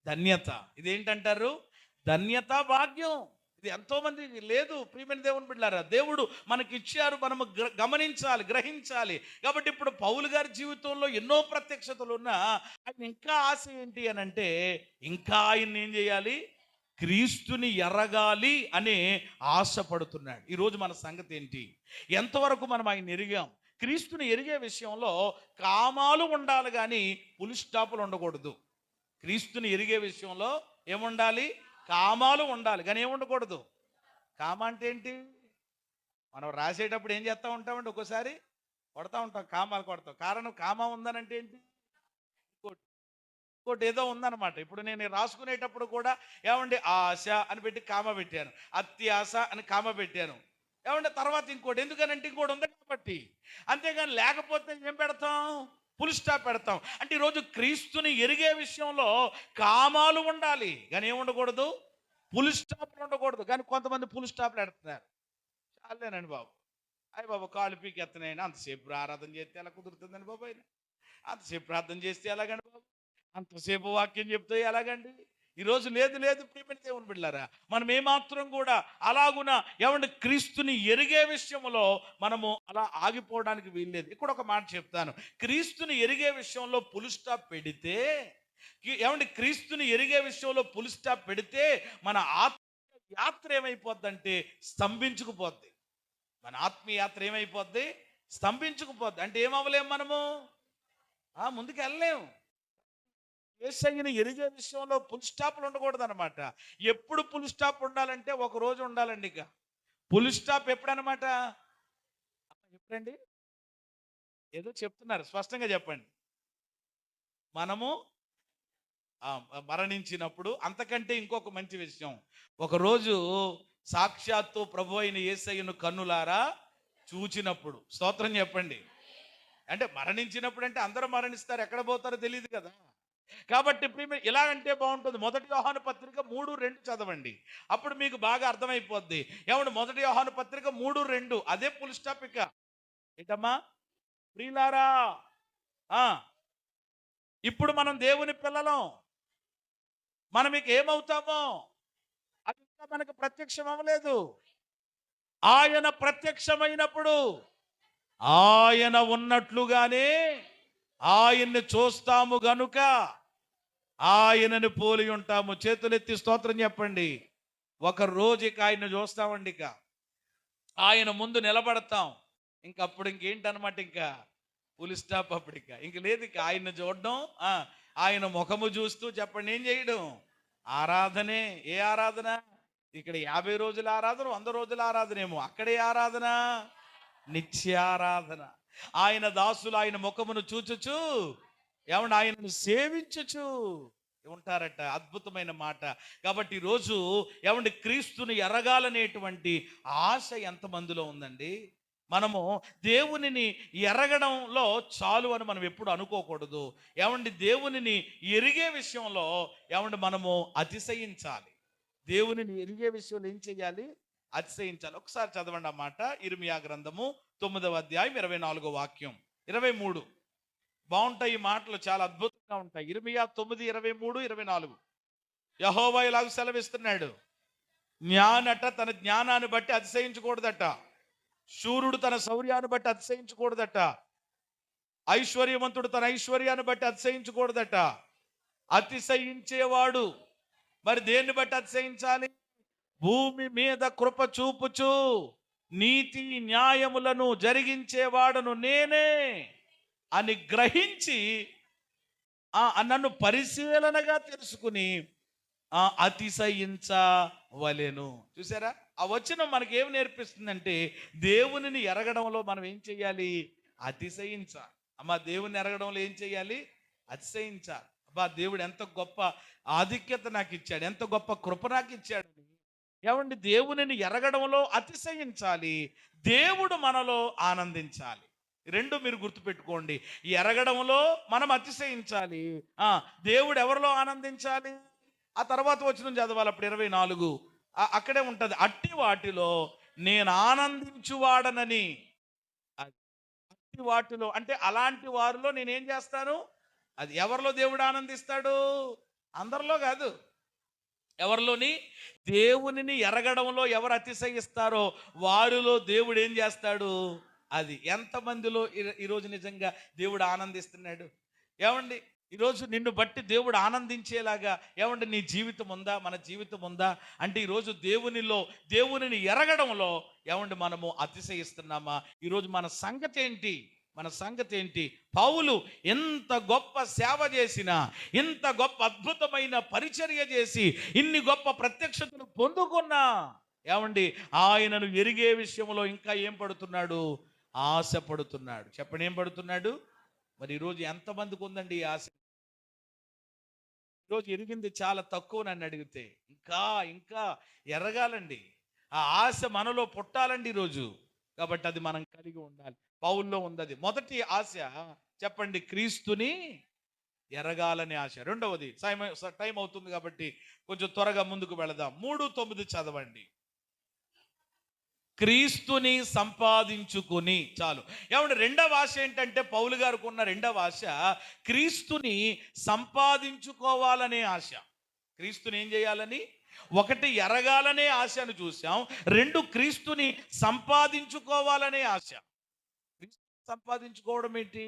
Speaker 1: ధన్యత. ఇదేంటంటారు? ధన్యత, భాగ్యం. ఇది ఎంతో మంది లేదు. ప్రియమైన దేవుని బిడ్డలారా, దేవుడు మనకి ఇచ్చారు, మనము గమనించాలి, గ్రహించాలి. కాబట్టి ఇప్పుడు పౌలు గారి జీవితంలో ఎన్నో ప్రత్యక్షతలు ఉన్నా ఆయన ఇంకా ఆశ ఏంటి అని అంటే, ఇంకా ఆయన ఏం చేయాలి? క్రీస్తుని ఎరగాలి అనే ఆశపడుతున్నాడు. ఈరోజు మన సంగతి ఏంటి? ఎంతవరకు మనం ఆయన ఎరిగాం? క్రీస్తుని ఎరిగే విషయంలో కామాలు ఉండాలి, కానీ ఫుల్ స్టాపులు ఉండకూడదు. క్రీస్తుని ఎరిగే విషయంలో ఏముండాలి? కామాలు ఉండాలి, కానీ ఏముండకూడదు. కామ అంటే ఏంటి? మనం రాసేటప్పుడు ఏం చేస్తూ ఉంటామండి, ఒక్కోసారి కొడతా ఉంటాం, కామాలు కొడతాం. కారణం కామా ఉందనంటే ఏంటి? ఇంకోటి ఏదో ఉందన్నమాట. ఇప్పుడు నేను రాసుకునేటప్పుడు కూడా ఏమండి ఆశ అని పెట్టి కామ పెట్టాను, అత్యాశ అని కామ పెట్టాను. ఏమంటే తర్వాత ఇంకోటి, ఎందుకనంటే ఇంకోటి ఉంది కాబట్టి. అంతేగాని లేకపోతే ఏం పెడతాం? ఫుల్ స్టాప్ పెడతాం. అంటే ఈరోజు క్రీస్తుని ఎరిగే విషయంలో కామాలు ఉండాలి, కానీ ఏముండకూడదు? ఫుల్ స్టాప్లు ఉండకూడదు. కానీ కొంతమంది ఫుల్ స్టాప్లు పెడుతున్నారు. చాలేనండి బాబు, అయ్యి బాబు కాళ్ళు పీకెత్తనాయని అంతసేపు ఆరాధన చేస్తే ఎలా కుదురుతుందండి బాబు? ఆయన అంతసేపు ప్రార్థన చేస్తే ఎలాగండి బాబు? అంతసేపు వాక్యం చెప్తే ఎలాగండి? ఈరోజు లేదు లేదు. ప్రియమైన దేవుని బిడ్డలారా, మనం ఏమాత్రం కూడా అలాగున ఏమంటే క్రీస్తుని ఎరిగే విషయంలో మనము అలా ఆగిపోవడానికి వీల్లేదు. ఇక్కడ ఒక మాట చెప్తాను. క్రీస్తుని ఎరిగే విషయంలో ఫుల్ స్టాప్ పెడితే, ఏమంటే క్రీస్తుని ఎరిగే విషయంలో ఫుల్ స్టాప్ పెడితే మన ఆత్మీయ యాత్ర ఏమైపోద్దంటే స్తంభించుకుపోద్ది. మన ఆత్మీయ యాత్ర ఏమైపోద్ది? స్తంభించుకుపోద్ది. అంటే ఏమవ్వలేము, మనము ముందుకు వెళ్ళలేము. యేసయ్యని ఎరిగే విషయంలో ఫుల్ స్టాప్లు ఉండకూడదు అనమాట. ఎప్పుడు ఫుల్ స్టాప్ ఉండాలంటే ఒక రోజు ఉండాలండి. ఇక ఫుల్ స్టాప్ ఎప్పుడనమాట? ఎప్పుడండి? ఏదో చెప్తున్నారు, స్పష్టంగా చెప్పండి. మనము ఆ, మరణించినప్పుడు. అంతకంటే ఇంకొక మంచి విషయం, ఒకరోజు సాక్షాత్తు ప్రభు అయిన యేసయ్యను కన్నులారా చూచినప్పుడు. స్తోత్రం చెప్పండి. అంటే మరణించినప్పుడు అంటే అందరూ మరణిస్తారు, ఎక్కడ పోతారో తెలియదు కదా. కాబట్టి ఇలా అంటే బాగుంటుంది. మొదటి యోహాను పత్రిక 3:2 చదవండి, అప్పుడు మీకు బాగా అర్థమైపోద్ది. ఏమంటే మొదటి యోహాను పత్రిక 3:2 అదే ఫుల్ స్టాప్. ఇక ఏంటమ్మా ప్రియులారా, ఆ ఇప్పుడు మనం దేవుని పిల్లలం. మనం ఇక ఏమవుతామో అది ఇంకా మనకు ప్రత్యక్షం అవ్వలేదు. ఆయన ప్రత్యక్షమైనప్పుడు ఆయన ఉన్నట్లుగానే ఆయన్ని చూస్తాము గనుక ఆయనను పోలి ఉంటాము. చేతులెత్తి స్తోత్రం చెప్పండి. ఒక రోజు ఇక ఆయన చూస్తామండి, ఇక ఆయన ముందు నిలబడతాం. ఇంకప్పుడు ఇంకేంటనమాట, ఇంకా ఫుల్ స్టాప్. అప్పుడు ఇంక లేదు, ఇక ఆయన్ని చూడడం, ఆయన ముఖము చూస్తూ చెప్పండి ఏం చేయడం, ఆరాధనే. ఏ ఆరాధన? ఇక్కడ 50 రోజుల ఆరాధన, 100 రోజుల ఆరాధన ఏమో, అక్కడే ఆరాధన నిత్యారాధన. ఆయన దాసులు ఆయన ముఖమును చూచుచు ఏమంటే ఆయనను సేవించుచు ఉంటారట. అద్భుతమైన మాట. కాబట్టి ఈరోజు ఏమంటే క్రీస్తుని ఎరగాలనేటువంటి ఆశ ఎంతమందిలో ఉందండి. మనము దేవునిని ఎరగడంలో చాలు అని మనం ఎప్పుడు అనుకోకూడదు. ఏమండి దేవునిని ఎరిగే విషయంలో ఏమంటే మనము అతిశయించాలి. దేవునిని ఎరిగే విషయంలో ఏం చేయాలి? అతిశయించాలి. ఒకసారి చదవండి ఆ మాట. ఇర్మియా గ్రంథము 9వ అధ్యాయం 24వ వాక్యం, 23. బాగుంటాయి ఈ మాటలు, చాలా అద్భుతంగా ఉంటాయి. ఇర్మియా 9:23-24. యెహోవా ఇలాగ సెలవిస్తున్నాడు, జ్ఞానట తన జ్ఞానాన్ని బట్టి అతిశయించకూడదట, శూరుడు తన శౌర్యాన్ని బట్టి అతిశయించకూడదట, ఐశ్వర్యవంతుడు తన ఐశ్వర్యాన్ని బట్టి అతిశయించకూడదట. అతిశయించేవాడు మరి దేన్ని బట్టి అతిశయించాలి? భూమి మీద కృప చూపుచు నీతి న్యాయములను జరిగించేవాడను నేనే అని గ్రహించి నన్ను పరిశీలనగా తెలుసుకుని అతిశయించవలెను. చూసారా, ఆ వచనం మనకి ఏం నేర్పిస్తుందంటే దేవునిని ఎరగడంలో మనం ఏం చేయాలి? అతిశయించాలి. అమ్మా దేవుని ఎరగడంలో ఏం చేయాలి? అతిశయించాలి. అబ్బా దేవుడు ఎంత గొప్ప ఆధిక్యత నాకు ఇచ్చాడు, ఎంత గొప్ప కృప నాకు ఇచ్చాడు. ఏమండి దేవునిని ఎరగడంలో అతిశయించాలి, దేవుడు మనలో ఆనందించాలి. రెండు మీరు గుర్తుపెట్టుకోండి. ఎరగడంలో మనం అతిశయించాలి, దేవుడు ఎవరిలో ఆనందించాలి? ఆ తర్వాత వచనం చదవాలి, అప్పుడు 24 అక్కడే ఉంటుంది. అట్టి వాటిలో నేను ఆనందించువాడనని. అట్టి వాటిలో అంటే అలాంటి వారిలో నేనేం చేస్తాను? అది ఎవరిలో దేవుడు ఆనందిస్తాడు? అందరిలో కాదు. ఎవరిలోని? దేవునిని ఎరగడంలో ఎవరు అతిశయిస్తారో వారిలో దేవుడు ఏం చేస్తాడు? అది ఎంతమందిలో ఈరోజు నిజంగా దేవుడు ఆనందిస్తున్నాడు? ఏమండి ఈరోజు నిన్ను బట్టి దేవుడు ఆనందించేలాగా ఏమండి నీ జీవితం ఉందా? మన జీవితం ఉందా? అంటే ఈరోజు దేవునిని ఎరగడంలో ఏమండి మనము అతిశయిస్తున్నామా? ఈరోజు మన సంగతి ఏంటి? మన సంగతి ఏంటి? పౌలు ఎంత గొప్ప సేవ చేసినా, ఇంత గొప్ప అద్భుతమైన పరిచర్య చేసి, ఇన్ని గొప్ప ప్రత్యక్షతను పొందుకున్నా ఏమండి ఆయనను ఎరిగే విషయంలో ఇంకా ఏం పడుతున్నాడు? ఆశ పడుతున్నాడు. చెప్పండి, ఏం పడుతున్నాడు? మరి ఈరోజు ఎంతమందికి ఉందండి ఈ ఆశ? ఈరోజు ఎరిగింది చాలా తక్కువ. నన్ను అడిగితే ఇంకా ఇంకా ఎరగాలండి, ఆ ఆశ మనలో పుట్టాలండి ఈరోజు. కాబట్టి అది మనం కలిగి ఉండాలి. పౌల్లో ఉంది. మొదటి ఆశ చెప్పండి, క్రీస్తుని ఎరగాలనే ఆశ. రెండవది, టైం అవుతుంది కాబట్టి కొంచెం త్వరగా ముందుకు వెళదాం. 3:9 చదవండి. క్రీస్తుని సంపాదించుకుని. చాలు. ఏమంటే రెండవ ఆశ ఏంటంటే పౌలు గారికి ఉన్న రెండవ ఆశ క్రీస్తుని సంపాదించుకోవాలనే ఆశ. క్రీస్తుని ఏం చేయాలని? ఒకటి ఎరగాలనే ఆశను చూసాం, రెండు క్రీస్తుని సంపాదించుకోవాలనే ఆశ. సంపాదించుకోవడం ఏంటి?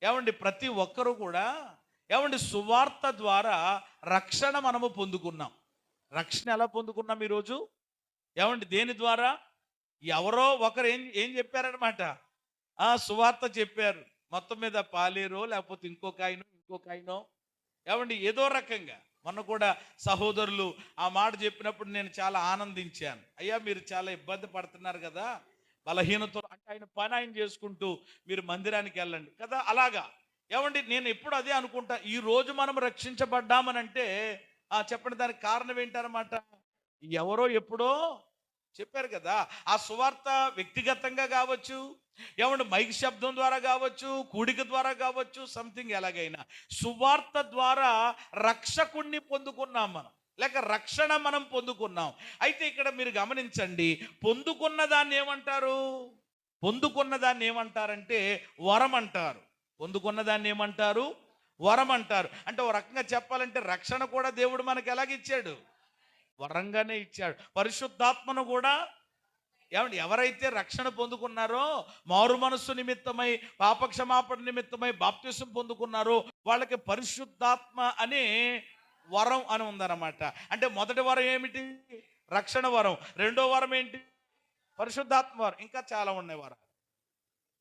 Speaker 1: ఏమండి ప్రతి ఒక్కరూ కూడా ఏమండి సువార్త ద్వారా రక్షణ మనము పొందుకున్నాం. రక్షణ ఎలా పొందుకున్నాం ఈరోజు? ఏమండి దేని ద్వారా? ఎవరో ఒకరు ఏం చెప్పారనమాట, సువార్త చెప్పారు. మొత్తం మీద పాలేరో లేకపోతే ఇంకొక ఆయనో ఏమండి ఏదో రకంగా. మొన్న కూడా సహోదరులు ఆ మాట చెప్పినప్పుడు నేను చాలా ఆనందించాను. అయ్యా మీరు చాలా ఇబ్బంది పడుతున్నారు కదా, బలహీనతలు. అంటే ఆయన పని ఆయన చేసుకుంటూ మీరు మందిరానికి వెళ్ళండి కదా. అలాగా ఏమండి, నేను ఎప్పుడు అదే అనుకుంటా, ఈ రోజు మనం రక్షించబడ్డామనంటే చెప్పండి, దానికి కారణం ఏంటన్నమాట. ఎవరో ఎప్పుడో చెప్పారు కదా. ఆ సువార్త వ్యక్తిగతంగా కావచ్చు, ఏమంటే మైక్ శబ్దం ద్వారా కావచ్చు, కూడిక ద్వారా కావచ్చు, సంథింగ్ ఎలాగైనా సువార్త ద్వారా రక్షకుణ్ణి పొందుకున్నాం మనం, లేక రక్షణ మనం పొందుకున్నాం. అయితే ఇక్కడ మీరు గమనించండి, పొందుకున్న దాన్ని ఏమంటారు? పొందుకున్న దాన్ని ఏమంటారంటే వరం అంటారు. పొందుకున్న దాన్ని ఏమంటారు? వరం అంటారు. అంటే ఒక రకంగా చెప్పాలంటే రక్షణ కూడా దేవుడు మనకి ఎలాగిచ్చాడు? వరంగానే ఇచ్చాడు. పరిశుద్ధాత్మను కూడా ఏమండి, ఎవరైతే రక్షణ పొందుకున్నారో, మారు మనస్సు నిమిత్తమై, పాపక్షమాపణ నిమిత్తమై బాప్తిసం పొందుకున్నారో వాళ్ళకి పరిశుద్ధాత్మ అనే వరం అని ఉందన్నమాట. అంటే మొదటి వరం ఏమిటి? రక్షణ వరం. రెండో వరం ఏంటి? పరిశుద్ధాత్మ వరం. ఇంకా చాలా ఉన్నాయి వరాలు.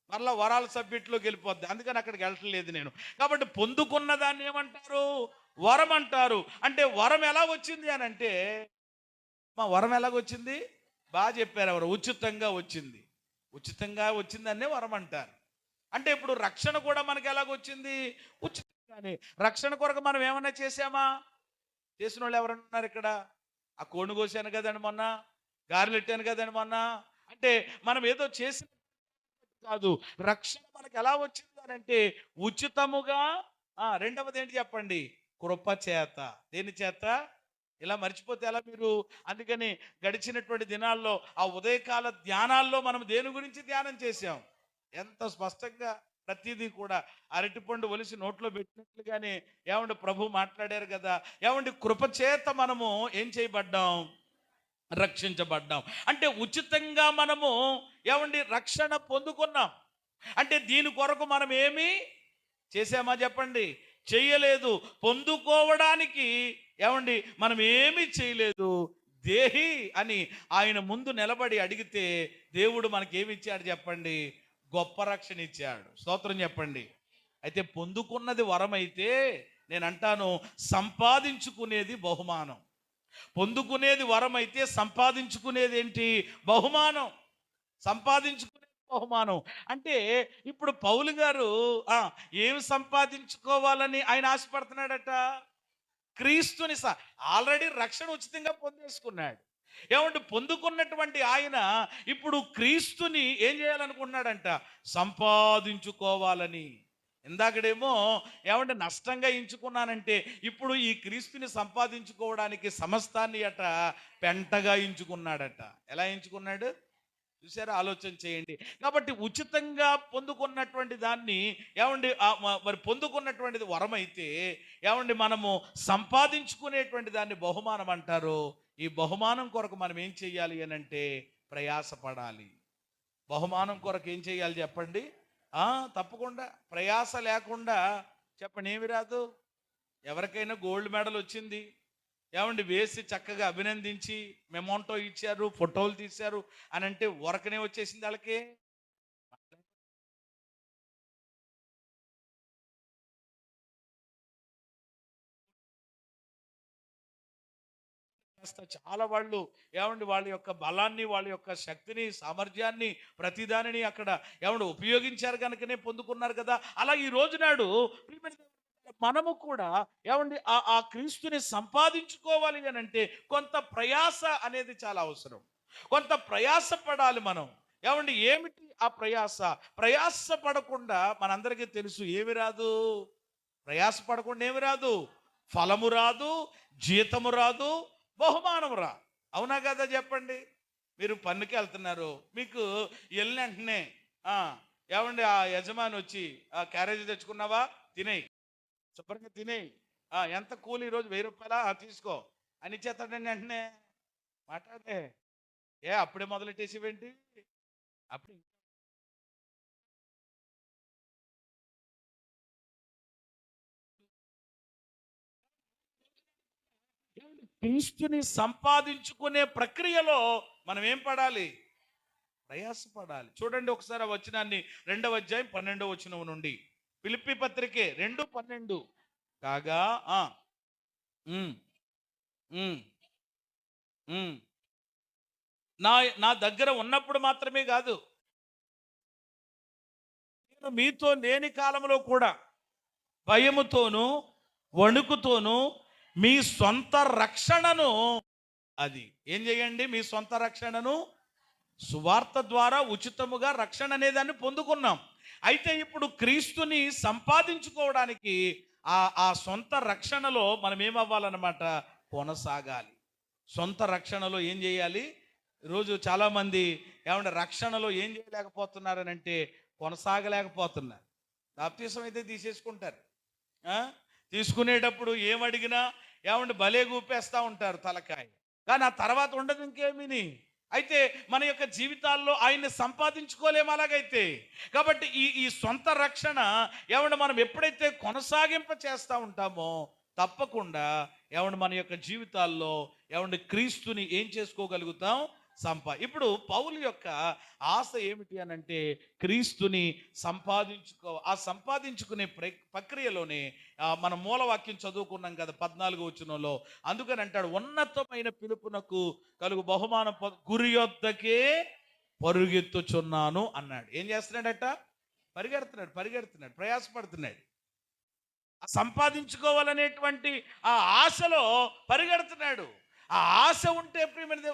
Speaker 1: మరలా వరాల సబ్జెక్టులోకి వెళ్ళిపోద్ది, అందుకని అక్కడికి వెళ్ళట్లేదు నేను. కాబట్టి పొందుకున్న దాన్ని ఏమంటారు? వరం అంటారు. అంటే వరం ఎలా వచ్చింది అని అంటే, మా వరం ఎలాగొచ్చింది? బాగా చెప్పారు ఎవరు, ఉచితంగా వచ్చింది. ఉచితంగా వచ్చిందనే వరం అంటారు. అంటే ఇప్పుడు రక్షణ కూడా మనకి ఎలాగొచ్చింది? ఉచితంగానే. రక్షణ కొరకు మనం ఏమన్నా చేసామా? చేసిన వాళ్ళు ఎవరన్నా ఉన్నారు ఇక్కడ? ఆ కోడిని కోసాను కదండి మొన్న, గారెలు పెట్టాను కదండి మొన్న, అంటే మనం ఏదో చేసిన కాదు. రక్షణ మనకు ఎలా వచ్చింది అని అంటే ఉచితముగా. రెండవది ఏంటి చెప్పండి? కృప చేత. దేని చేత? ఇలా మర్చిపోతే ఎలా మీరు? అందుకని గడిచినటువంటి దినాల్లో ఆ ఉదయకాల ధ్యానాల్లో మనం దేని గురించి ధ్యానం చేశాం? ఎంత స్పష్టంగా ప్రతిదీ కూడా అరటిపండు ఒలిసి నోట్లో పెట్టినట్లుగానే ఏమండి ప్రభు మాట్లాడారు కదా. ఏమండి, కృపచేత మనము ఏం చేయబడ్డాం? రక్షించబడ్డాం. అంటే ఉచితంగా మనము ఏమండి రక్షణ పొందుకున్నాం. అంటే దీని కొరకు మనం ఏమి చేసామా చెప్పండి? చెయ్యలేదు. పొందుకోవడానికి ఏమండి మనం ఏమీ చేయలేదు. దేహి అని ఆయన ముందు నిలబడి అడిగితే దేవుడు మనకి ఏమి ఇచ్చాడు చెప్పండి? గొప్ప రక్షణ ఇచ్చాడు. స్తోత్రం చెప్పండి. అయితే పొందుకున్నది వరం అయితే, నేను అంటాను సంపాదించుకునేది బహుమానం. పొందుకునేది వరం అయితే సంపాదించుకునేది ఏంటి? బహుమానం. సంపాదించుకునేది బహుమానం. అంటే ఇప్పుడు పౌలు గారు ఏం సంపాదించుకోవాలని ఆయన ఆశపడుతున్నాడట? క్రీస్తుని ఆల్రెడీ రక్షణ ఉచితంగా పొందేసుకున్నాడు. ఏమంటే పొందుకున్నటువంటి ఆయన ఇప్పుడు క్రీస్తుని ఏం చేయాలనుకుంటున్నాడంట? సంపాదించుకోవాలని. ఇందాకడేమో ఏమంటే నష్టంగా ఎంచుకున్నానంటే, ఇప్పుడు ఈ క్రీస్తుని సంపాదించుకోవడానికి సమస్తాన్ని పెంటగా ఎంచుకున్నాడట. ఎలా ఎంచుకున్నాడు చూసారా? ఆలోచన చేయండి. కాబట్టి ఉచితంగా పొందుకున్నటువంటి దాన్ని ఏమండి మరి పొందుకున్నటువంటిది వరం అయితే, ఏమండి మనము సంపాదించుకునేటువంటి దాన్ని బహుమానం అంటారు. ఈ బహుమానం కొరకు మనం ఏం చెయ్యాలి అని అంటే ప్రయాసపడాలి. బహుమానం కొరకు ఏం చేయాలి చెప్పండి? తప్పకుండా ప్రయాస లేకుండా చెప్పండి ఏమి రాదు. ఎవరికైనా గోల్డ్ మెడల్ వచ్చింది, ఏమండి వేసి చక్కగా అభినందించి మెమోంటో ఇచ్చారు, ఫోటోలు తీశారు అని అంటే ఉరకనే వచ్చేసింది వాళ్ళకి. చాలా వాళ్ళు ఏమండి వాళ్ళ యొక్క బలాన్ని, వాళ్ళ యొక్క శక్తిని, సామర్థ్యాన్ని, ప్రతిదానిని అక్కడ ఏమండి ఉపయోగించారు కనుకనే పొందుకున్నారు కదా. అలా ఈ రోజు నాడు మనము కూడా ఏమండి ఆ క్రీస్తుని సంపాదించుకోవాలి అని అంటే కొంత ప్రయాస అనేది చాలా అవసరం. కొంత ప్రయాస పడాలి మనం. ఏమండి ఏమిటి ఆ ప్రయాస? ప్రయాస పడకుండా మనందరికీ తెలుసు ఏమి రాదు. ప్రయాస పడకుండా ఏమి రాదు? ఫలము రాదు, జీతము రాదు, బహుమానం రా. అవునా కదా చెప్పండి. మీరు పన్నుకి వెళ్తున్నారు, మీకు వెళ్ళిన వెంటనే ఏమండి ఆ యజమాని వచ్చి ఆ క్యారేజీ తెచ్చుకున్నావా, తినేయి, శుభ్రంగా తినేయి, ఎంత కూలి ఈరోజు 1000 రూపాయలా, తీసుకో అని ఇచ్చేస్తాడండి వెంటనే. మాట్లాడే అప్పుడే మొదలెట్టేసివేంటి? అప్పుడు క్రీస్తుని సంపాదించుకునే ప్రక్రియలో మనం ఏం పడాలి? ప్రయాసపడాలి. చూడండి ఒకసారి ఆ వచనాన్ని, 2వ అధ్యాయం 12వ వచనం నుండి. ఫిలిప్పీ పత్రికే 2:12. కాగా ఉమ్, ఉమ్, ఉమ్. నా నా దగ్గర ఉన్నప్పుడు మాత్రమే కాదు, మీతో లేని కాలంలో కూడా భయముతోనూ వణుకుతోనూ మీ సొంత రక్షణను, అది ఏం చేయండి, మీ సొంత రక్షణను సువార్త ద్వారా ఉచితముగా రక్షణ అనేదాన్ని పొందుకున్నాం. అయితే ఇప్పుడు క్రీస్తుని సంపాదించుకోవడానికి ఆ సొంత రక్షణలో మనం ఏమవ్వాలన్నమాట, కొనసాగాలి. సొంత రక్షణలో ఏం చేయాలి? ఈరోజు చాలామంది ఏమంటే రక్షణలో ఏం చేయలేకపోతున్నారని అంటే కొనసాగలేకపోతున్నారు. బాప్తీసం అయితే తీసేసుకుంటారు, తీసుకునేటప్పుడు ఏమడిగినా ఏమంటే భలే కూపేస్తూ ఉంటారు తలకాయ, కానీ ఆ తర్వాత ఉండదు ఇంకేమీని. అయితే మన యొక్క జీవితాల్లో ఆయన్ని సంపాదించుకోలేము అలాగైతే. కాబట్టి ఈ సొంత రక్షణ ఏమంటే మనం ఎప్పుడైతే కొనసాగింప చేస్తూ ఉంటామో తప్పకుండా ఏమంటే మన యొక్క జీవితాల్లో ఏమంటే క్రీస్తుని ఏం చేసుకోగలుగుతాం, ఇప్పుడు పౌలు యొక్క ఆశ ఏమిటి అని అంటే క్రీస్తుని ఆ సంపాదించుకునే ప్రక్రియలోనే మన మూలవాక్యం చదువుకున్నాం కదా 14వ వచనంలో. అందుకని అంటాడు, ఉన్నతమైన పిలుపునకు కలుగు బహుమానం గురి యొద్దకే పరుగెత్తుచున్నాను అన్నాడు. ఏం చేస్తున్నాడట? పరిగెడుతున్నాడు, ప్రయాసపడుతున్నాడు. సంపాదించుకోవాలనేటువంటి ఆ ఆశలో పరిగెడుతున్నాడు. ఆ ఆశ ఉంటే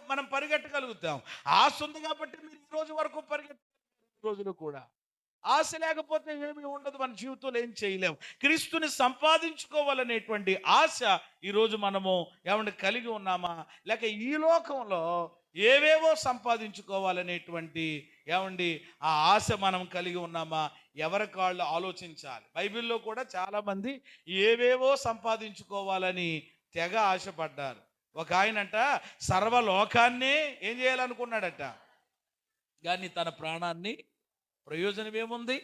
Speaker 1: మనం పరిగెట్టగలుగుతాం. ఆశ ఉంది కాబట్టి మీరు ఈ రోజు వరకు రోజులు కూడా. ఆశ లేకపోతే ఏమీ ఉండదు, మన జీవితంలో ఏం చేయలేము. క్రీస్తుని సంపాదించుకోవాలనేటువంటి ఆశ ఈరోజు మనము ఏమంటే కలిగి ఉన్నామా, లేక ఈ లోకంలో ఏవేవో సంపాదించుకోవాలనేటువంటి ఏమండి ఆ ఆశ మనం కలిగి ఉన్నామా? ఎవరికి వాళ్ళు ఆలోచించాలి. బైబిల్లో కూడా చాలామంది ఏవేవో సంపాదించుకోవాలని తెగ ఆశపడ్డారు. ఒక ఆయనంట సర్వలోకాన్నే ఏం చేయాలనుకున్నాడట, కానీ తన ప్రాణాన్ని ప్రయోజనం ఏముంది?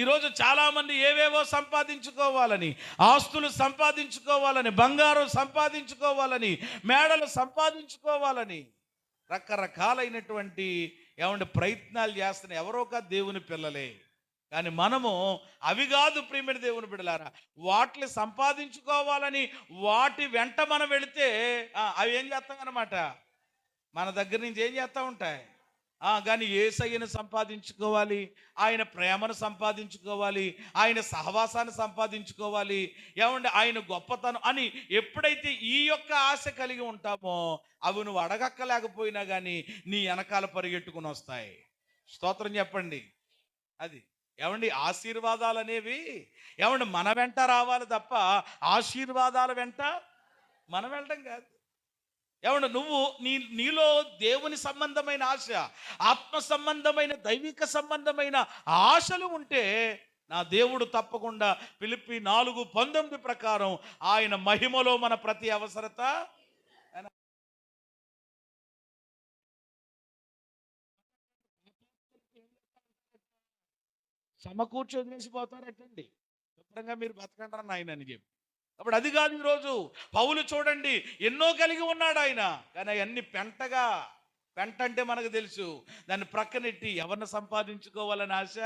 Speaker 1: ఈరోజు చాలామంది ఏవేవో సంపాదించుకోవాలని, ఆస్తులు సంపాదించుకోవాలని, బంగారం సంపాదించుకోవాలని, మేడలు సంపాదించుకోవాలని రకరకాలైనటువంటి ఏమంటే ప్రయత్నాలు చేస్తున్న ఎవరో కాదు దేవుని పిల్లలే. కానీ మనము అవి కాదు ప్రియమైన దేవుని బిడ్డలారా, వాటిని సంపాదించుకోవాలని వాటి వెంట మనం వెళితే అవి ఏం చేస్తాం అన్నమాట, మన దగ్గర నుంచి ఏం చేస్తూ ఉంటాయి. కానీ యేసయ్యను సంపాదించుకోవాలి, ఆయన ప్రేమను సంపాదించుకోవాలి, ఆయన సహవాసాన్ని సంపాదించుకోవాలి, ఏమంటే ఆయన గొప్పతనం అని ఎప్పుడైతే ఈ యొక్క ఆశ కలిగి ఉంటామో అవి నువ్వు అడగక్కలేకపోయినా కానీ నీ వెనకాల పరిగెట్టుకుని వస్తాయి. స్తోత్రం చెప్పండి. అది ఏమండి ఆశీర్వాదాలు అనేవి ఏమండి మన వెంట రావాలి తప్ప ఆశీర్వాదాల వెంట మనం వెళ్ళడం కాదు. ఏమండి నువ్వు నీలో దేవుని సంబంధమైన ఆశ, ఆత్మ సంబంధమైన దైవిక సంబంధమైన ఆశలు ఉంటే నా దేవుడు తప్పకుండా ఫిలిప్పీ 4:19 ప్రకారం ఆయన మహిమలో మన ప్రతి అవసరత సమకూర్చి వదిలేసిపోతారటండి. శుభ్రంగా మీరు బతకండి ఆయన అని చెప్పి. అప్పుడు అది కాదు. ఈరోజు పౌలు చూడండి, ఎన్నో కలిగి ఉన్నాడు ఆయన, కానీ అవన్నీ పెంట అంటే మనకు తెలుసు, దాన్ని ప్రక్కనెట్టి ఎవరిని సంపాదించుకోవాలని ఆశ.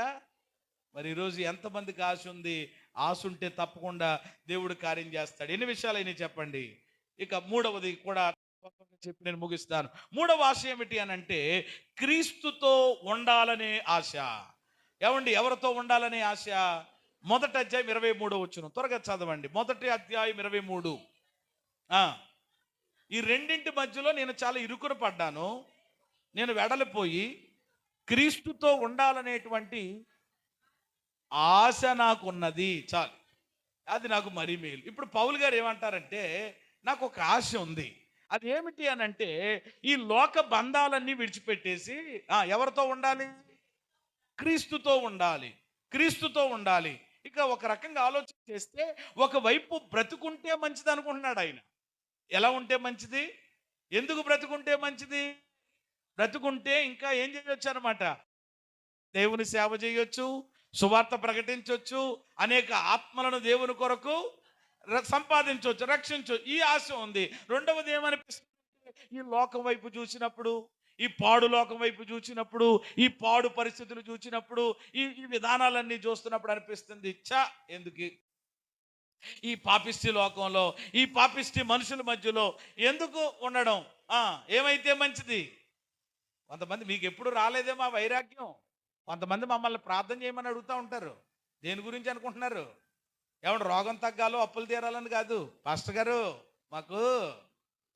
Speaker 1: మరి ఈరోజు ఎంతమందికి ఆశ ఉంది? ఆశ ఉంటే తప్పకుండా దేవుడు కార్యం చేస్తాడు. ఎన్ని విషయాలైనా చెప్పండి. ఇక మూడవది కూడా చెప్పి నేను ముగిస్తాను. మూడవ ఆశ ఏమిటి అని అంటే క్రీస్తుతో ఉండాలనే ఆశ. ఏమండి ఎవరితో ఉండాలనే ఆశ? మొదటి అధ్యాయం 23 వచనం త్వరగా చదవండి. మొదటి అధ్యాయం 23. ఈ రెండింటి మధ్యలో నేను చాలా ఇరుకున పడ్డాను. నేను వెడలిపోయి క్రీస్తుతో ఉండాలనేటువంటి ఆశ నాకున్నది, చాలు, అది నాకు మరీ మేలు. ఇప్పుడు పౌలు గారు ఏమంటారంటే నాకు ఒక ఆశ ఉంది. అది ఏమిటి అని అంటే ఈ లోక బంధాలన్నీ విడిచిపెట్టేసి ఎవరితో ఉండాలి? క్రీస్తుతో ఉండాలి. ఇక ఒక రకంగా ఆలోచన చేస్తే ఒకవైపు బ్రతుకుంటే మంచిది అనుకుంటున్నాడు ఆయన. ఎలా ఉంటే మంచిది? ఎందుకు బ్రతుకుంటే మంచిది? బ్రతుకుంటే ఇంకా ఏం చేయొచ్చు అనమాట, దేవుని సేవ చేయొచ్చు, సువార్త ప్రకటించవచ్చు, అనేక ఆత్మలను దేవుని కొరకు సంపాదించవచ్చు, రక్షించవచ్చు. ఈ ఆశ ఉంది. రెండవది ఏమనిపిస్తుంది? ఈ లోకం వైపు చూసినప్పుడు, ఈ పాడు లోకం వైపు చూసినప్పుడు, ఈ పాడు పరిస్థితులు చూసినప్పుడు, ఈ విధానాలన్నీ చూస్తున్నప్పుడు అనిపిస్తుంది, ఎందుకు ఈ పాపిష్టి లోకంలో, ఈ పాపిష్టి మనుషుల మధ్యలో ఎందుకు ఉండడం? ఏమైతే మంచిది? కొంతమంది మీకు ఎప్పుడు రాలేదేమో వైరాగ్యం. కొంతమంది మమ్మల్ని ప్రార్థన చేయమని అడుగుతూ ఉంటారు. దేని గురించి అనుకుంటున్నారు? ఏమంటే రోగం తగ్గాలో అప్పులు తీరాలని కాదు. పాస్టర్ గారు మాకు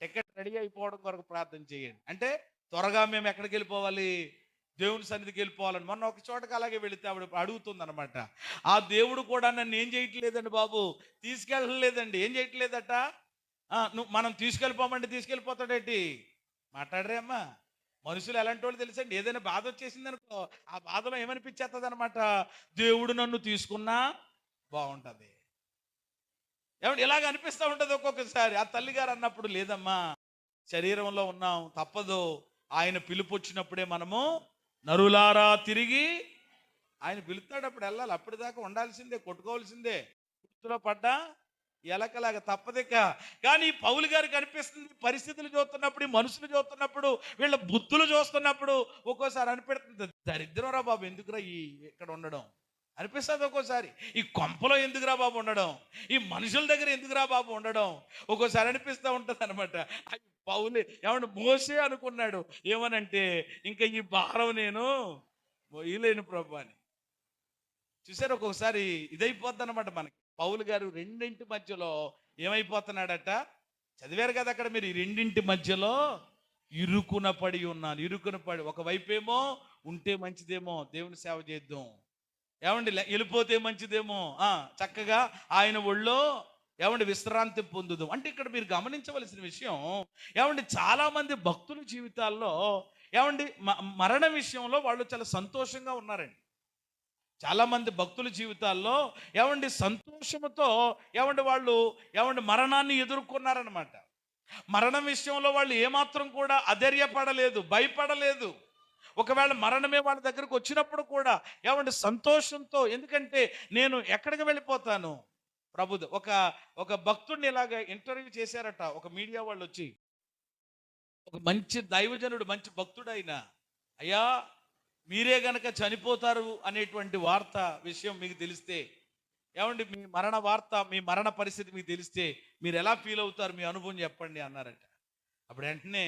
Speaker 1: టికెట్ రెడీ అయిపోవడం కొరకు ప్రార్థన చేయండి అంటే త్వరగా మేము ఎక్కడికి వెళ్ళిపోవాలి? దేవుని సన్నిధికి వెళ్ళిపోవాలని. మొన్న ఒక చోటకి అలాగే వెళితే ఆవిడ అడుగుతుంది అనమాట. ఆ దేవుడు కూడా నన్ను ఏం చేయట్లేదండి బాబు, తీసుకెళ్ళలేదండి. ఏం చేయట్లేదట? మనం తీసుకెళ్ళిపోమంటే తీసుకెళ్ళిపోతాడేంటి? మాట్లాడరే అమ్మా. మనుషులు ఎలాంటి వాళ్ళు తెలుసండి? ఏదైనా బాధ వచ్చేసింది అనుకో, ఆ బాధలో ఏమనిపించేస్తుంది అనమాట, దేవుడు నన్ను తీసుకున్నా బాగుంటుంది. ఏమంటే ఇలాగ అనిపిస్తూ ఉంటుంది ఒక్కొక్కసారి. ఆ తల్లిగారు అన్నప్పుడు, లేదమ్మా శరీరంలో ఉన్నాం, తప్పదు. ఆయన పిలుపు వచ్చినప్పుడే మనము నరులారా తిరిగి ఆయన పిలుస్తాడు, అప్పుడు వెళ్ళాలి. అప్పటిదాకా ఉండాల్సిందే, కొట్టుకోవాల్సిందే. గుర్తులో పడ్డా ఎలకలాగా తప్పదిక. కానీ పౌలు గారికి అనిపిస్తుంది, పరిస్థితులు చూస్తున్నప్పుడు, మనుషులు చూస్తున్నప్పుడు, వీళ్ళ బుద్ధులు చూస్తున్నప్పుడు ఒక్కోసారి అనిపెడుతుంది, దరిద్రం రా బాబు ఎందుకురా ఈ ఇక్కడ ఉండడం అనిపిస్తుంది. ఒక్కోసారి ఈ కొంపలో ఎందుకురా బాబు ఉండడం, ఈ మనుషుల దగ్గర ఎందుకురా బాబు ఉండడం ఒక్కోసారి అనిపిస్తూ ఉంటుంది అనమాట. పౌలే ఏమన్నా మోసే అనుకున్నాడు ఏమనంటే, ఇంకా ఈ భారం నేను మోయలేను ప్రభు అని. చూసారు, ఒక్కొక్కసారి ఇదైపోద్ది అనమాట మనకి. పౌలు గారు రెండింటి మధ్యలో ఏమైపోతున్నాడట? చదివారు కదా అక్కడ మీరు, ఈ రెండింటి మధ్యలో ఇరుకున పడి ఉన్నాను. ఇరుకున పడి, ఒకవైపేమో ఉంటే మంచిదేమో దేవుని సేవ చేద్దాం, ఏమండి వెళ్ళిపోతే మంచిదేమో చక్కగా ఆయన ఒళ్ళో ఏమండి విశ్రాంతి పొందుదాం అంటే. ఇక్కడ మీరు గమనించవలసిన విషయం ఏమండి, చాలా మంది భక్తుల జీవితాల్లో ఏమండి మరణ విషయంలో వాళ్ళు చాలా సంతోషంగా ఉన్నారండి. చాలా మంది భక్తుల జీవితాల్లో ఏమండి సంతోషంతో ఏమండి వాళ్ళు ఏమండి మరణాన్ని ఎదుర్కొన్నారనమాట. మరణం విషయంలో వాళ్ళు ఏమాత్రం కూడా అధైర్యపడలేదు, భయపడలేదు. ఒకవేళ మరణమే వాళ్ళ దగ్గరకు వచ్చినప్పుడు కూడా ఏమండి సంతోషంతో, ఎందుకంటే నేను ఎక్కడికి వెళ్ళిపోతాను ప్రభుది. ఒక భక్తుడిని ఇలాగ ఇంటర్వ్యూ చేశారట ఒక మీడియా వాళ్ళు వచ్చి. ఒక మంచి దైవజనుడు, మంచి భక్తుడు అయిన, అయ్యా మీరే గనక చనిపోతారు అనేటువంటి వార్త విషయం మీకు తెలిస్తే, ఏమండి మీ మరణ వార్త, మీ మరణ పరిస్థితి మీకు తెలిస్తే మీరు ఎలా ఫీల్ అవుతారు, మీ అనుభవం చెప్పండి అన్నారట. అప్పుడు వెంటనే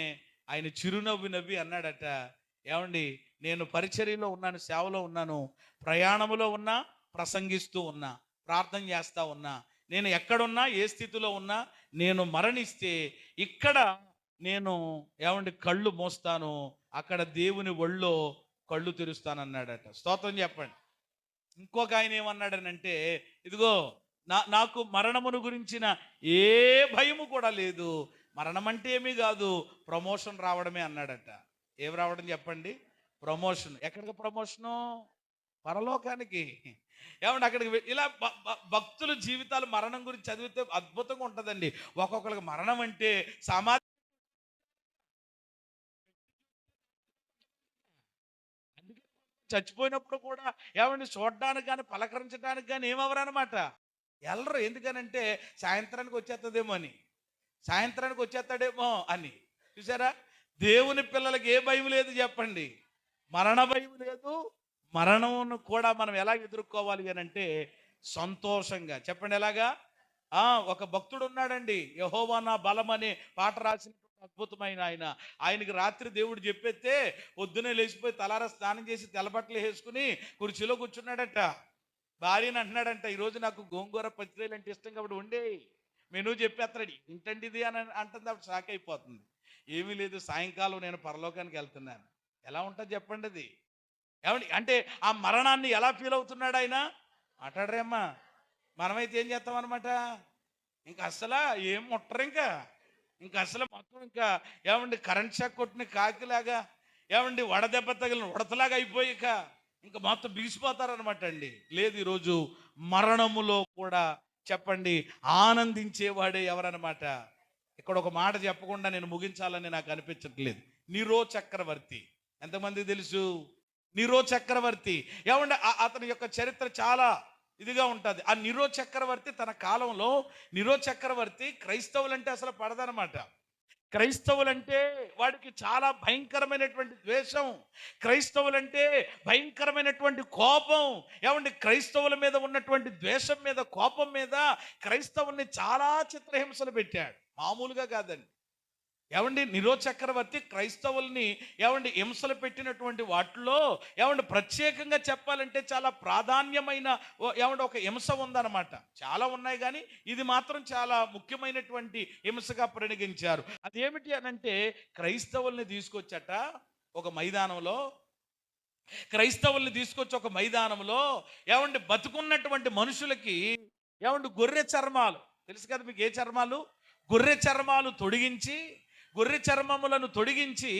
Speaker 1: ఆయన చిరునవ్వు నవ్వి అన్నాడట, ఏమండి నేను పరిచర్యలో ఉన్నాను, సేవలో ఉన్నాను, ప్రయాణములో ఉన్నా, ప్రసంగిస్తూ ఉన్నా, ప్రార్థన చేస్తూ ఉన్నా, నేను ఎక్కడున్నా ఏ స్థితిలో ఉన్నా, నేను మరణిస్తే ఇక్కడ నేను ఏమండి కళ్ళు మోస్తాను, అక్కడ దేవుని ఒళ్ళో కళ్ళు తెరుస్తానన్నాడట. స్తోత్రం చెప్పండి. ఇంకొక ఆయన ఏమన్నాడనంటే, ఇదిగో నాకు మరణమును గురించిన ఏ భయము కూడా లేదు, మరణం అంటే ఏమీ కాదు, ప్రమోషన్ రావడమే అన్నాడట. ఏం రావడం చెప్పండి? ప్రమోషన్. ఎక్కడికి ప్రమోషను? పరలోకానికి. ఏమంటే అక్కడికి ఇలా భక్తుల జీవితాలు మరణం గురించి చదివితే అద్భుతంగా ఉంటుందండి. ఒక్కొక్కరికి మరణం అంటే సామాజిక చచ్చిపోయినప్పుడు కూడా ఏమండి చూడడానికి కానీ పలకరించడానికి కానీ ఏమవరనమాట, వెళ్ళరు. ఎందుకనంటే సాయంత్రానికి వచ్చేస్తుందేమో అని, సాయంత్రానికి వచ్చేస్తాడేమో అని. చూసారా, దేవుని పిల్లలకి ఏ భయం లేదు చెప్పండి, మరణ భయం లేదు. మరణమును కూడా మనం ఎలా ఎదుర్కోవాలి అని అంటే సంతోషంగా. చెప్పండి ఎలాగా? ఒక భక్తుడు ఉన్నాడండి, యెహోవా నా బలం అనే పాట రాసిన అద్భుతమైన ఆయన. ఆయనకి రాత్రి దేవుడు చెప్పేస్తే పొద్దునే లేచిపోయి తలారా స్నానం చేసి తెల్లబట్టలు వేసుకుని కుర్చీలో కూర్చున్నాడట. భార్యని అంటున్నాడంట, ఈరోజు నాకు గోంగూర పచ్చిరేలు అంటే ఇష్టం కాబట్టి ఉండే మెనూ చెప్పేస్తాడు. ఇంటండి ఇది అని అంటుంది. అప్పుడు షాక్ అయిపోతుంది. ఏమీ లేదు, సాయంకాలం నేను పరలోకానికి వెళ్తున్నాను. ఎలా ఉంటుంది చెప్పండి అది? ఏమండి అంటే ఆ మరణాన్ని ఎలా ఫీల్ అవుతున్నాడు ఆయన? మాట్లాడరేమ్మా. మనమైతే ఏం చేస్తామన్నమాట, ఇంకా అసలు ఏం ముట్టరు, ఇంకా అసలు మొత్తం ఇంకా ఏమండి కరెంట్ షాక్ కొట్టిన కాకిలాగా, ఏమండి వడదెబ్బ తగిలిన ఉడతలాగా అయిపోయి ఇంకా మొత్తం బిగిసిపోతారనమాట అండి. లేదు, ఈరోజు మరణములో కూడా చెప్పండి ఆనందించేవాడే ఎవరనమాట. ఇక్కడ ఒక మాట చెప్పకుండా నేను ముగించాలని నాకు అనిపించట్లేదు. నీరో చక్రవర్తి ఎంతమంది తెలుసు? నీరో చక్రవర్తి ఏమంటే అతని యొక్క చరిత్ర చాలా ఇదిగా ఉంటుంది. ఆ నీరో చక్రవర్తి తన కాలంలో, నీరో చక్రవర్తి క్రైస్తవులంటే అసలు పడదనమాట. క్రైస్తవులంటే వాడికి చాలా భయంకరమైనటువంటి ద్వేషం, క్రైస్తవులంటే భయంకరమైనటువంటి కోపం. ఏమండి క్రైస్తవుల మీద ఉన్నటువంటి ద్వేషం మీద, కోపం మీద క్రైస్తవుల్ని చాలా చిత్రహింసలు పెట్టాడు, మామూలుగా కాదండి. ఏమండి నిరో చక్రవర్తి క్రైస్తవుల్ని ఏమండి హింసలు పెట్టినటువంటి వాటిలో ఏమండి ప్రత్యేకంగా చెప్పాలంటే చాలా ప్రాధాన్యమైన ఏమండి ఒక హింస ఉందన్నమాట. చాలా ఉన్నాయి కానీ ఇది మాత్రం చాలా ముఖ్యమైనటువంటి హింసగా పరిగణించారు. అదేమిటి అనంటే క్రైస్తవుల్ని తీసుకొచ్చట ఒక మైదానంలో, ఒక మైదానంలో ఏమండి బతుకున్నటువంటి మనుషులకి ఏమండి గొర్రె చర్మాలు తెలుసు కదా మీకు, ఏ చర్మాలు? గొర్రె చర్మాలు తొడిగించి, గొర్రె చర్మములను తొడిగించి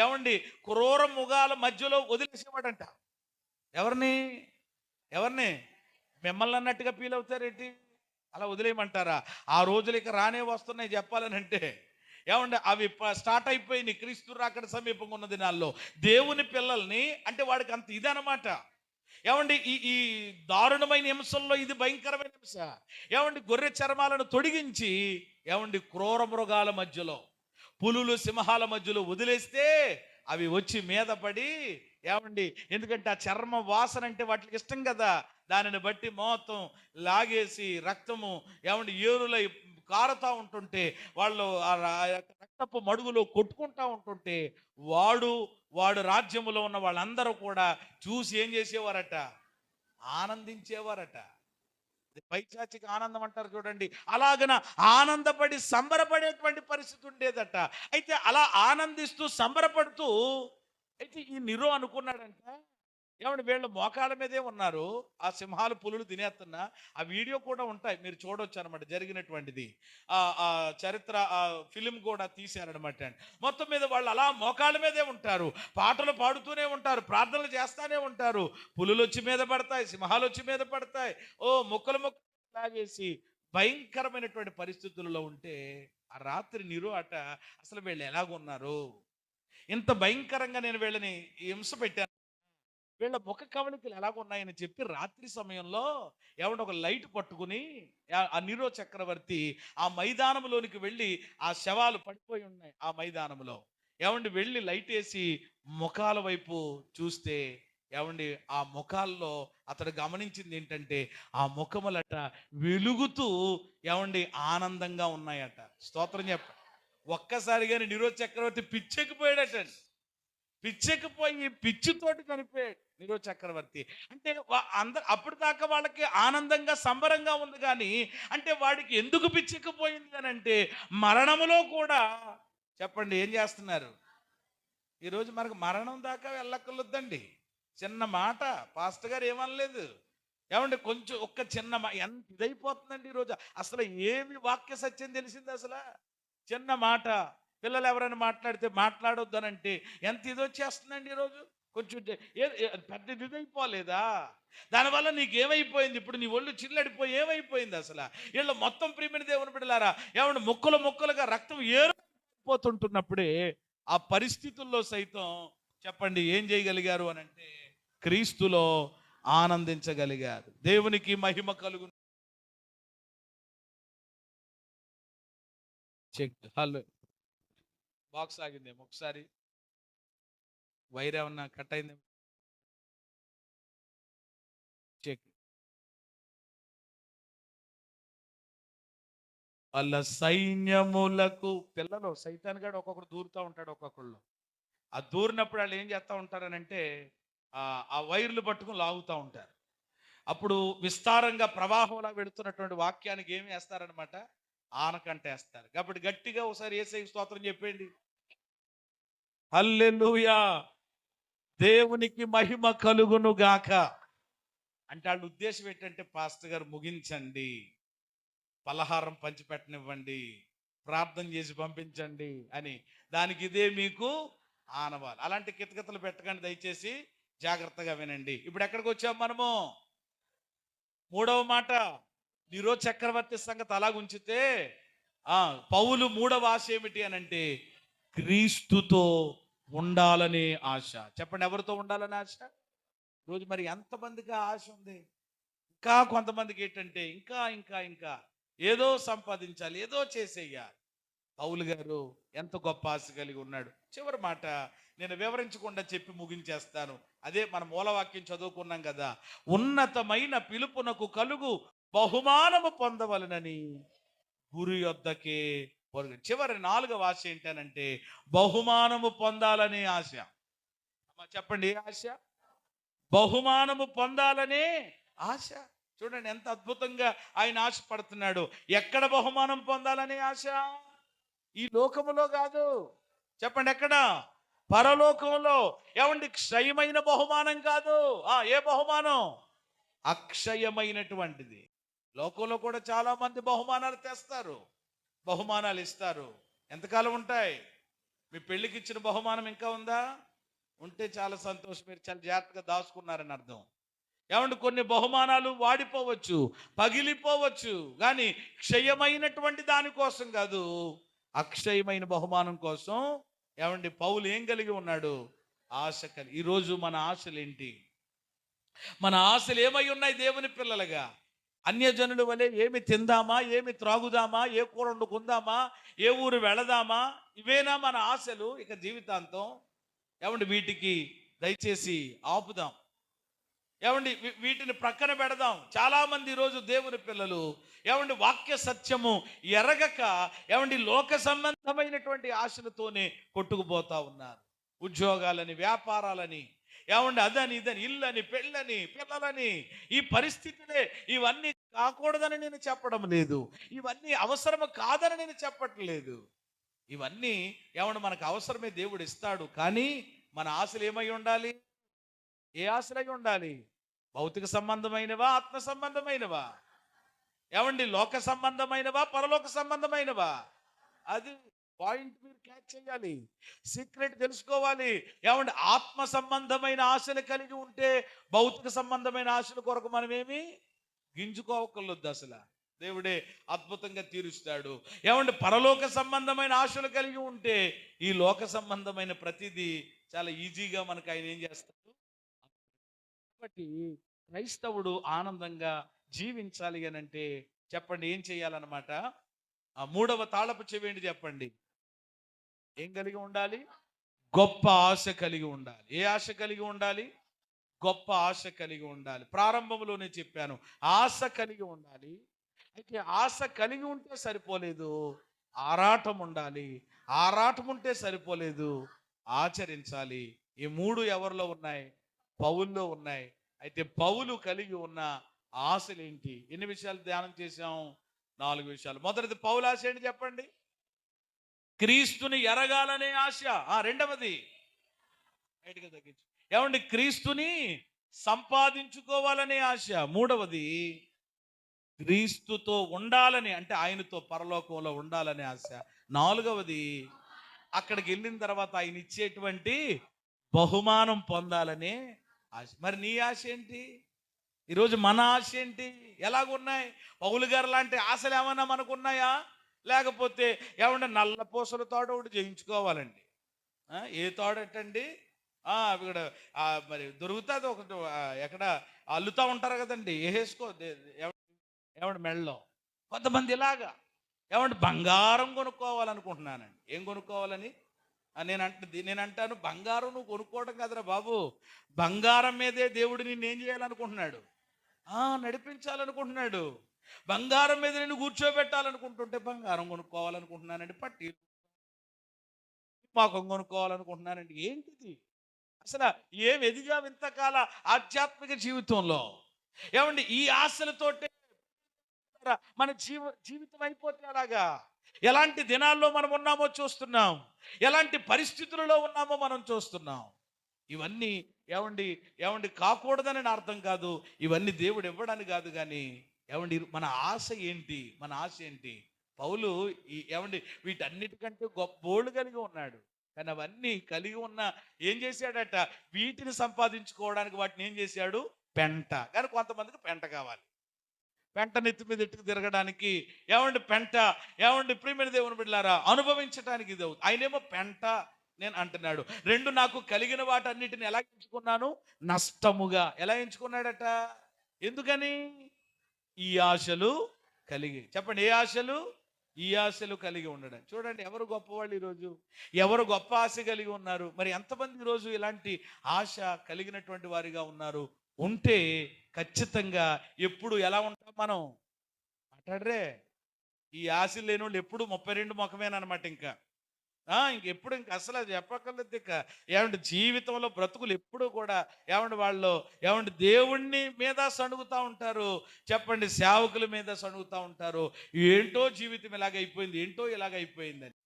Speaker 1: ఏమండి క్రూర మృగాల మధ్యలో వదిలేసేవాడంట. ఎవరిని ఎవరిని మిమ్మల్ని అన్నట్టుగా ఫీల్ అవుతారేంటి? అలా వదిలేయమంటారా? ఆ రోజులు ఇక రానే వస్తున్నాయి చెప్పాలని అంటే. ఏమండి అవి స్టార్ట్ అయిపోయినాయి క్రీస్తు రాకడ సమీపంగా ఉన్న దినాల్లో. దేవుని పిల్లల్ని అంటే వాడికి అంత ఇదనమాట. ఏమండి ఈ దారుణమైన హింసల్లో ఇది భయంకరమైన హింస. ఏమండి గొర్రె చర్మాలను తొడిగించి ఏమండి క్రూర మృగాల మధ్యలో, పులులు సింహాల మధ్యలో వదిలేస్తే అవి వచ్చి మీద పడి ఏమండి, ఎందుకంటే ఆ చర్మ వాసన అంటే వాటికి ఇష్టం కదా, దానిని బట్టి మొత్తం లాగేసి రక్తము ఏమండి ఏరులై కారుతా ఉంటుంటే, వాళ్ళు ఆ రక్తపు మడుగులో కొట్టుకుంటా ఉంటుంటే వాడు రాజ్యములో ఉన్న వాళ్ళందరూ కూడా చూసి ఏం చేసేవారట? ఆనందించేవారట. పైచాచిక ఆనందం అంటారు చూడండి, అలాగన ఆనందపడి సంబరపడేటువంటి పరిస్థితి ఉండేదట. అయితే అలా ఆనందిస్తూ సంబరపడుతూ అయితే ఈ నిరో అనుకున్నాడంట, ఏమంటే వీళ్ళు మోకాళ్ళ మీదే ఉన్నారు, ఆ సింహాలు పులులు తినేస్తున్నా. ఆ వీడియో కూడా ఉంటాయి, మీరు చూడొచ్చు అనమాట జరిగినటువంటిది. ఆ చరిత్ర ఆ ఫిలిం కూడా తీశారనమాట. మొత్తం మీద వాళ్ళు అలా మోకాళ్ళ మీదే ఉంటారు, పాటలు పాడుతూనే ఉంటారు, ప్రార్థనలు చేస్తూనే ఉంటారు. పులులు వచ్చి మీద పడతాయి, సింహాలు వచ్చి మీద పడతాయి. మొక్కలు లాగేసి భయంకరమైనటువంటి పరిస్థితుల్లో ఉంటే ఆ రాత్రి నిరో అట అసలు వీళ్ళు ఎలాగున్నారు, ఇంత భయంకరంగా నేను వీళ్ళని హింస పెట్టాను, వీళ్ళ ముఖ కవళికలు ఎలాగున్నాయని చెప్పి రాత్రి సమయంలో ఏమంటే ఒక లైట్ పట్టుకుని ఆ నిరో చక్రవర్తి ఆ మైదానంలోనికి వెళ్ళి, ఆ శవాలు పడిపోయి ఉన్నాయి ఆ మైదానంలో, ఏమండి వెళ్ళి లైట్ వేసి ముఖాల వైపు చూస్తే ఏమండి ఆ ముఖాల్లో అతడు గమనించింది ఏంటంటే ఆ ముఖములట వెలుగుతూ ఏమండి ఆనందంగా ఉన్నాయట. స్తోత్రం చెప్ప. ఒక్కసారిగానే నిరో చక్రవర్తి పిచ్చెక్కిపోయాడటండి. పిచ్చెక్కిపోయి పిచ్చితోటి చనిపోయాడు నిరో చక్రవర్తి. అంటే అప్పుడు దాకా వాళ్ళకి ఆనందంగా సంబరంగా ఉంది కానీ, అంటే వాడికి ఎందుకు పిచ్చెక్కిపోయింది అని అంటే మరణములో కూడా చెప్పండి ఏం చేస్తున్నారు? ఈరోజు మనకు మరణం దాకా వెళ్ళక్కర్లేదండి. చిన్న మాట పాస్టర్ గారు ఏమనలేదు, ఏమంటే కొంచెం ఒక్క చిన్న ఎంత ఇదైపోతుందండి ఈరోజు. అసలు ఏమి వాక్య సత్యం తెలిసింది అసలు? చిన్న మాట పిల్లలు ఎవరైనా మాట్లాడితే మాట్లాడొద్దనంటే ఎంత ఇది వచ్చేస్తుందండి ఈరోజు. కొంచెం పెద్ద ఇదైపోలేదా? దానివల్ల నీకు ఏమైపోయింది? ఇప్పుడు నీ ఒళ్ళు చిల్లడిపోయి ఏమైపోయింది అసలు? వీళ్ళు మొత్తం ప్రియమైన దేవుని బిడ్డలారా ఏమంటే ముక్కలుగా రక్తం ఏరిపోతుంటున్నప్పుడే ఆ పరిస్థితుల్లో సైతం చెప్పండి ఏం చేయగలిగారు అని అంటే క్రీస్తులో ఆనందించగలిగారు. దేవునికి మహిమ కలుగు. చెక్ హలో బాక్స్ ఆగిందేమో, ఒకసారి వైర్ ఏమన్నా కట్ అయిందేమో చెక్. వాళ్ళ సైన్యములకు పిల్లలు సైతాన్ గడు ఒక్కొక్కడు దూరుతూ ఉంటాడు ఒక్కొక్కళ్ళు. ఆ దూరినప్పుడు వాళ్ళు ఏం చేస్తూ ఉంటారనంటే ఆ వైర్లు పట్టుకుని లాగుతూ ఉంటారు. అప్పుడు విస్తారంగా ప్రవాహంలా వెళుతున్నటువంటి వాక్యానికి ఏమి వేస్తారనమాట? ఆనకంట వేస్తారు. కాబట్టి గట్టిగా ఒకసారి యేసయ్య స్తోత్రం చెప్పండి. హల్లెలూయా, దేవునికి మహిమ కలుగును గాక. అంటే వాళ్ళ ఉద్దేశం ఏంటంటే పాస్టర్ గారు ముగించండి, పలహారం పంచిపెట్టనివ్వండి, ప్రార్థన చేసి పంపించండి అని. దానికి ఇదే మీకు ఆనవాలు. అలాంటి కితకితలు పెట్టకండి దయచేసి, జాగ్రత్తగా వినండి. ఇప్పుడు ఎక్కడికి వచ్చాం మనము? మూడవ మాట, నిరో చక్రవర్తి సంగతి అలాగుంచితే పౌలు మూడవ ఆశ ఏమిటి అని అంటే క్రీస్తుతో ఉండాలనే ఆశ. చెప్పండి ఎవరితో ఉండాలనే ఆశ? రోజు మరి ఎంతమందికి ఆశ ఉంది? ఇంకా కొంతమందికి ఏంటంటే ఇంకా ఇంకా ఇంకా ఏదో సంపాదించాలి, ఏదో చేసేయాలి. పౌలు గారు ఎంత గొప్ప ఆశ కలిగి ఉన్నాడు. చివరి మాట నేను వివరించకుండా చెప్పి ముగించేస్తాను. అదే మన మూలవాక్యం చదువుకున్నాం కదా, ఉన్నతమైన పిలుపునకు కలుగు బహుమానము పొందవలనని గురి యొద్దకే చివరి 4వ ఆశ ఏంటనంటే బహుమానము పొందాలనే ఆశ. చెప్పండి, ఏ ఆశ? బహుమానము పొందాలనే ఆశ. చూడండి ఎంత అద్భుతంగా ఆయన ఆశపడుతున్నాడు. ఎక్కడ బహుమానం పొందాలనే ఆశ? ఈ లోకములో కాదు. చెప్పండి, ఎక్కడ? పరలోకంలో. ఏమండి, క్షయమైన బహుమానం కాదు. ఏ బహుమానం? అక్షయమైనటువంటిది. లోకంలో కూడా చాలా మంది బహుమానాలు తెస్తారు, బహుమానాలు ఇస్తారు. ఎంతకాలం ఉంటాయి? మీ పెళ్ళికి ఇచ్చిన బహుమానం ఇంకా ఉందా? ఉంటే చాలా సంతోషం, మీరు చాలా జాగ్రత్తగా దాచుకున్నారని అర్థం. ఏమంటే కొన్ని బహుమానాలు వాడిపోవచ్చు, పగిలిపోవచ్చు, కానీ క్షయమైనటువంటి దానికోసం కాదు, అక్షయమైన బహుమానం కోసం. ఏమండి, పౌలు ఏం కలిగి ఉన్నాడు? ఆశ కలిగి. ఈరోజు మన ఆశలు ఏంటి? మన ఆశలు ఏమై ఉన్నాయి? దేవుని పిల్లలుగా అన్యజనుల వలె ఏమి తిందామా, ఏమి త్రాగుదామా, ఏ కూర వండుకుందామా, ఏ ఊరు వెళదామా, ఇవేనా మన ఆశలు ఇక జీవితాంతం? ఏమండి, వీటికి దయచేసి ఆపుదాం. ఏమండి, వీటిని ప్రక్కన పెడదాం. చాలా మంది ఈరోజు దేవుని పిల్లలు ఏమండి వాక్య సత్యము ఎరగక ఏమండి లోక సంబంధమైనటువంటి ఆశలతోనే కొట్టుకుపోతా ఉన్నారు. ఉద్యోగాలని, వ్యాపారాలని, ఏమండి అదని ఇదని, ఇల్లని, పెళ్ళని, పిల్లలని, ఈ పరిస్థితులే. ఇవన్నీ కాకూడదని నేను చెప్పడం లేదు, ఇవన్నీ అవసరము కాదని నేను చెప్పట్లేదు. ఇవన్నీ ఏమండి మనకు అవసరమే, దేవుడు ఇస్తాడు. కానీ మన ఆశలు ఏమై ఉండాలి? ఏ ఆశలై ఉండాలి? భౌతిక సంబంధమైనవా, ఆత్మ సంబంధమైనవా? ఏమండి, లోక సంబంధమైనవా, పరలోక సంబంధమైనవా? అది పాయింట్ మీరు క్యాచ్ చేయాలి, సీక్రెట్ తెలుసుకోవాలి. ఏమండి, ఆత్మ సంబంధమైన ఆశలు కలిగి ఉంటే భౌతిక సంబంధమైన ఆశల కొరకు మనమేమి గింజుకోవకూడదు. అసలు దేవుడే అద్భుతంగా తీరుస్తాడు. ఏమండి, పరలోక సంబంధమైన ఆశలు కలిగి ఉంటే ఈ లోక సంబంధమైన ప్రతిదీ చాలా ఈజీగా మనకు ఆయన ఏం చేస్తాడు. కాబట్టి క్రైస్తవుడు ఆనందంగా జీవించాలి అని అంటే చెప్పండి, ఏం చేయాలన్నమాట? ఆ 3వ తాళపు చెవి ఏంటి చెప్పండి? ఏం కలిగి ఉండాలి? గొప్ప ఆశ కలిగి ఉండాలి. ఏ ఆశ కలిగి ఉండాలి? గొప్ప ఆశ కలిగి ఉండాలి. ప్రారంభంలోనే చెప్పాను, ఆశ కలిగి ఉండాలి. అయితే ఆశ కలిగి ఉంటే సరిపోలేదు, ఆరాటం ఉండాలి. ఆరాటం ఉంటే సరిపోలేదు, ఆచరించాలి. ఈ 3 ఎవరిలో ఉన్నాయి? పౌల్లో ఉన్నాయి. అయితే పౌలు కలిగి ఉన్న ఆశలు ఏంటి? ఎన్ని విషయాలు ధ్యానం చేశాం? 4 విషయాలు. మొదటిది పౌలు ఆశ ఏంటి చెప్పండి? క్రీస్తుని ఎరగాలనే ఆశ. రెండవది బయటకు తగ్గించు. ఏమండి, క్రీస్తుని సంపాదించుకోవాలనే ఆశ. మూడవది క్రీస్తుతో ఉండాలని, అంటే ఆయనతో పరలోకంలో ఉండాలనే ఆశ. నాలుగవది అక్కడికి వెళ్ళిన తర్వాత ఆయన ఇచ్చేటువంటి బహుమానం పొందాలనే ఆశ. మరి నీ ఆశ ఏంటి? ఈరోజు మన ఆశ ఏంటి? ఎలాగున్నాయి? పౌలు గారు లాంటి ఆశలు ఏమన్నా మనకు ఉన్నాయా? లేకపోతే ఏమన్నా నల్ల పూసల తోట ఒకటి చేయించుకోవాలండి. ఏ తోడటండి? ఇక్కడ మరి దొరుకుతుంది ఒకటి, ఎక్కడ అల్లుతూ ఉంటారు కదండి, వేసుకో ఏమంటే మెడలో. కొంతమంది ఇలాగా ఏమంటే బంగారం కొనుక్కోవాలనుకుంటున్నానండి. ఏం కొనుక్కోవాలని? నేను అంటాను, బంగారం నువ్వు కొనుక్కోవడం కదరా బాబు, బంగారం మీదే దేవుడు నిన్ను ఏం చేయాలనుకుంటున్నాడు? నడిపించాలనుకుంటున్నాడు. బంగారం మీద నిన్ను కూర్చోబెట్టాలనుకుంటుంటే బంగారం కొనుక్కోవాలనుకుంటున్నానండి, పట్టి పాకం కొనుక్కోవాలనుకుంటున్నానండి. ఏంటిది అసలు? ఏం ఎదిగా ఇంతకాల ఆధ్యాత్మిక జీవితంలో? ఏమండి, ఈ ఆశలతోటే మన జీవితం అయిపోతే అలాగా? ఎలాంటి దినాల్లో మనం ఉన్నామో చూస్తున్నాం, ఎలాంటి పరిస్థితులలో ఉన్నామో మనం చూస్తున్నాం. ఇవన్నీ ఏమండి కాకూడదని అర్థం కాదు, ఇవన్నీ దేవుడు ఇవ్వడానికి కాదు. కానీ ఏమండి, మన ఆశ ఏంటి? మన ఆశ ఏంటి? పౌలు ఏమండి వీటన్నిటికంటే గొప్పోళ్ళు కలిగి ఉన్నాడు. కానీ అవన్నీ కలిగి ఉన్న ఏం చేశాడట? వీటిని సంపాదించుకోవడానికి వాటిని ఏం చేశాడు? పెంట. కానీ కొంతమందికి పెంట కావాలి. పెంట నెత్తి మీద ఎట్టుకు తిరగడానికి పెంట ప్రియమైన దేవుని బిడ్డలారా అనుభవించడానికి ఇది అవుతుంది. ఆయనేమో పెంట నేను అంటున్నాడు. 2 నాకు కలిగిన వాటన్నిటిని ఎలా ఎంచుకున్నాను? నష్టముగా. ఎలా ఎంచుకున్నాడట? ఎందుకని? ఈ ఆశలు కలిగి. చెప్పండి, ఏ ఆశలు? ఈ ఆశలు కలిగి ఉండడం. చూడండి, ఎవరు గొప్పవాళ్ళు ఈరోజు? ఎవరు గొప్ప ఆశ కలిగి ఉన్నారు? మరి ఎంతమంది ఈరోజు ఇలాంటి ఆశ కలిగినటువంటి వారిగా ఉన్నారు? ఉంటే ఖచ్చితంగా ఎప్పుడు ఎలా ఉంటాం మనం? మాట్లాడరే, ఈ ఆశలు లేని వాళ్ళు ఎప్పుడు 32 ముఖమేనమాట ఇంకా. ఇంకెప్పుడు ఇంక అసలు అది చెప్పక్కర్లేదు ఇక. ఏమంటే జీవితంలో బ్రతుకులు ఎప్పుడు కూడా ఏమంటే వాళ్ళు ఏమంటే దేవుణ్ణి మీద సణుగుతూ ఉంటారు. చెప్పండి, సేవకుల మీద సణుగుతూ ఉంటారు. ఏంటో జీవితం ఇలాగైపోయింది, ఏంటో ఇలాగైపోయిందని.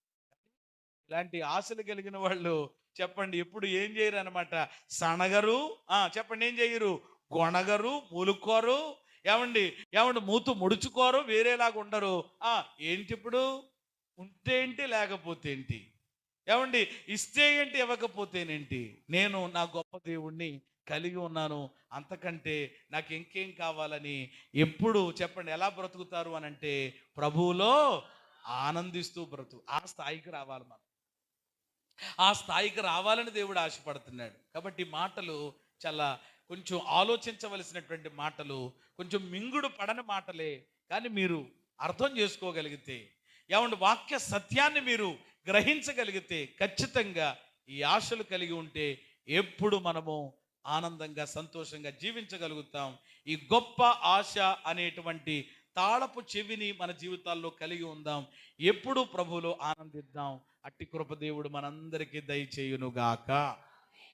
Speaker 1: ఇలాంటి ఆశలు కలిగిన వాళ్ళు చెప్పండి ఎప్పుడు ఏం చేయరు అనమాట. సనగరు, చెప్పండి ఏం చేయరు, గొణగరు, మూలుకోరు, ఏమండి ఏమండి మూతు ముడుచుకోరు, వేరేలాగా ఉండరు. ఏంటి ఇప్పుడు, ఉంటే ఏంటి లేకపోతే ఏంటి, ఏమండి ఇస్తే ఏంటి ఇవ్వకపోతేనేంటి, నేను నా గొప్ప దేవుణ్ణి కలిగి ఉన్నాను, అంతకంటే నాకు ఇంకేం కావాలని ఎప్పుడు చెప్పండి ఎలా బ్రతుకుతారు అని అంటే ప్రభువులో ఆనందిస్తూ ఆ స్థాయికి రావాలి మనం. ఆ స్థాయికి రావాలని దేవుడు ఆశపడుతున్నాడు. కాబట్టి మాటలు చాలా కొంచెం ఆలోచించవలసినటువంటి మాటలు, కొంచెం మింగుడు పడని మాటలే, కానీ మీరు అర్థం చేసుకోగలిగితే, ఏమంటే వాక్య సత్యాన్ని మీరు గ్రహించగలిగితే ఖచ్చితంగా ఈ ఆశలు కలిగి ఉంటే ఎప్పుడు మనము ఆనందంగా సంతోషంగా జీవించగలుగుతాం. ఈ గొప్ప ఆశ అనేటువంటి తాళపు చెవిని మన జీవితాల్లో కలిగి ఉందాం. ఎప్పుడు ప్రభువులో ఆనందిద్దాం. అట్టి కృప దేవుడు మనందరికీ దయచేయునుగాక.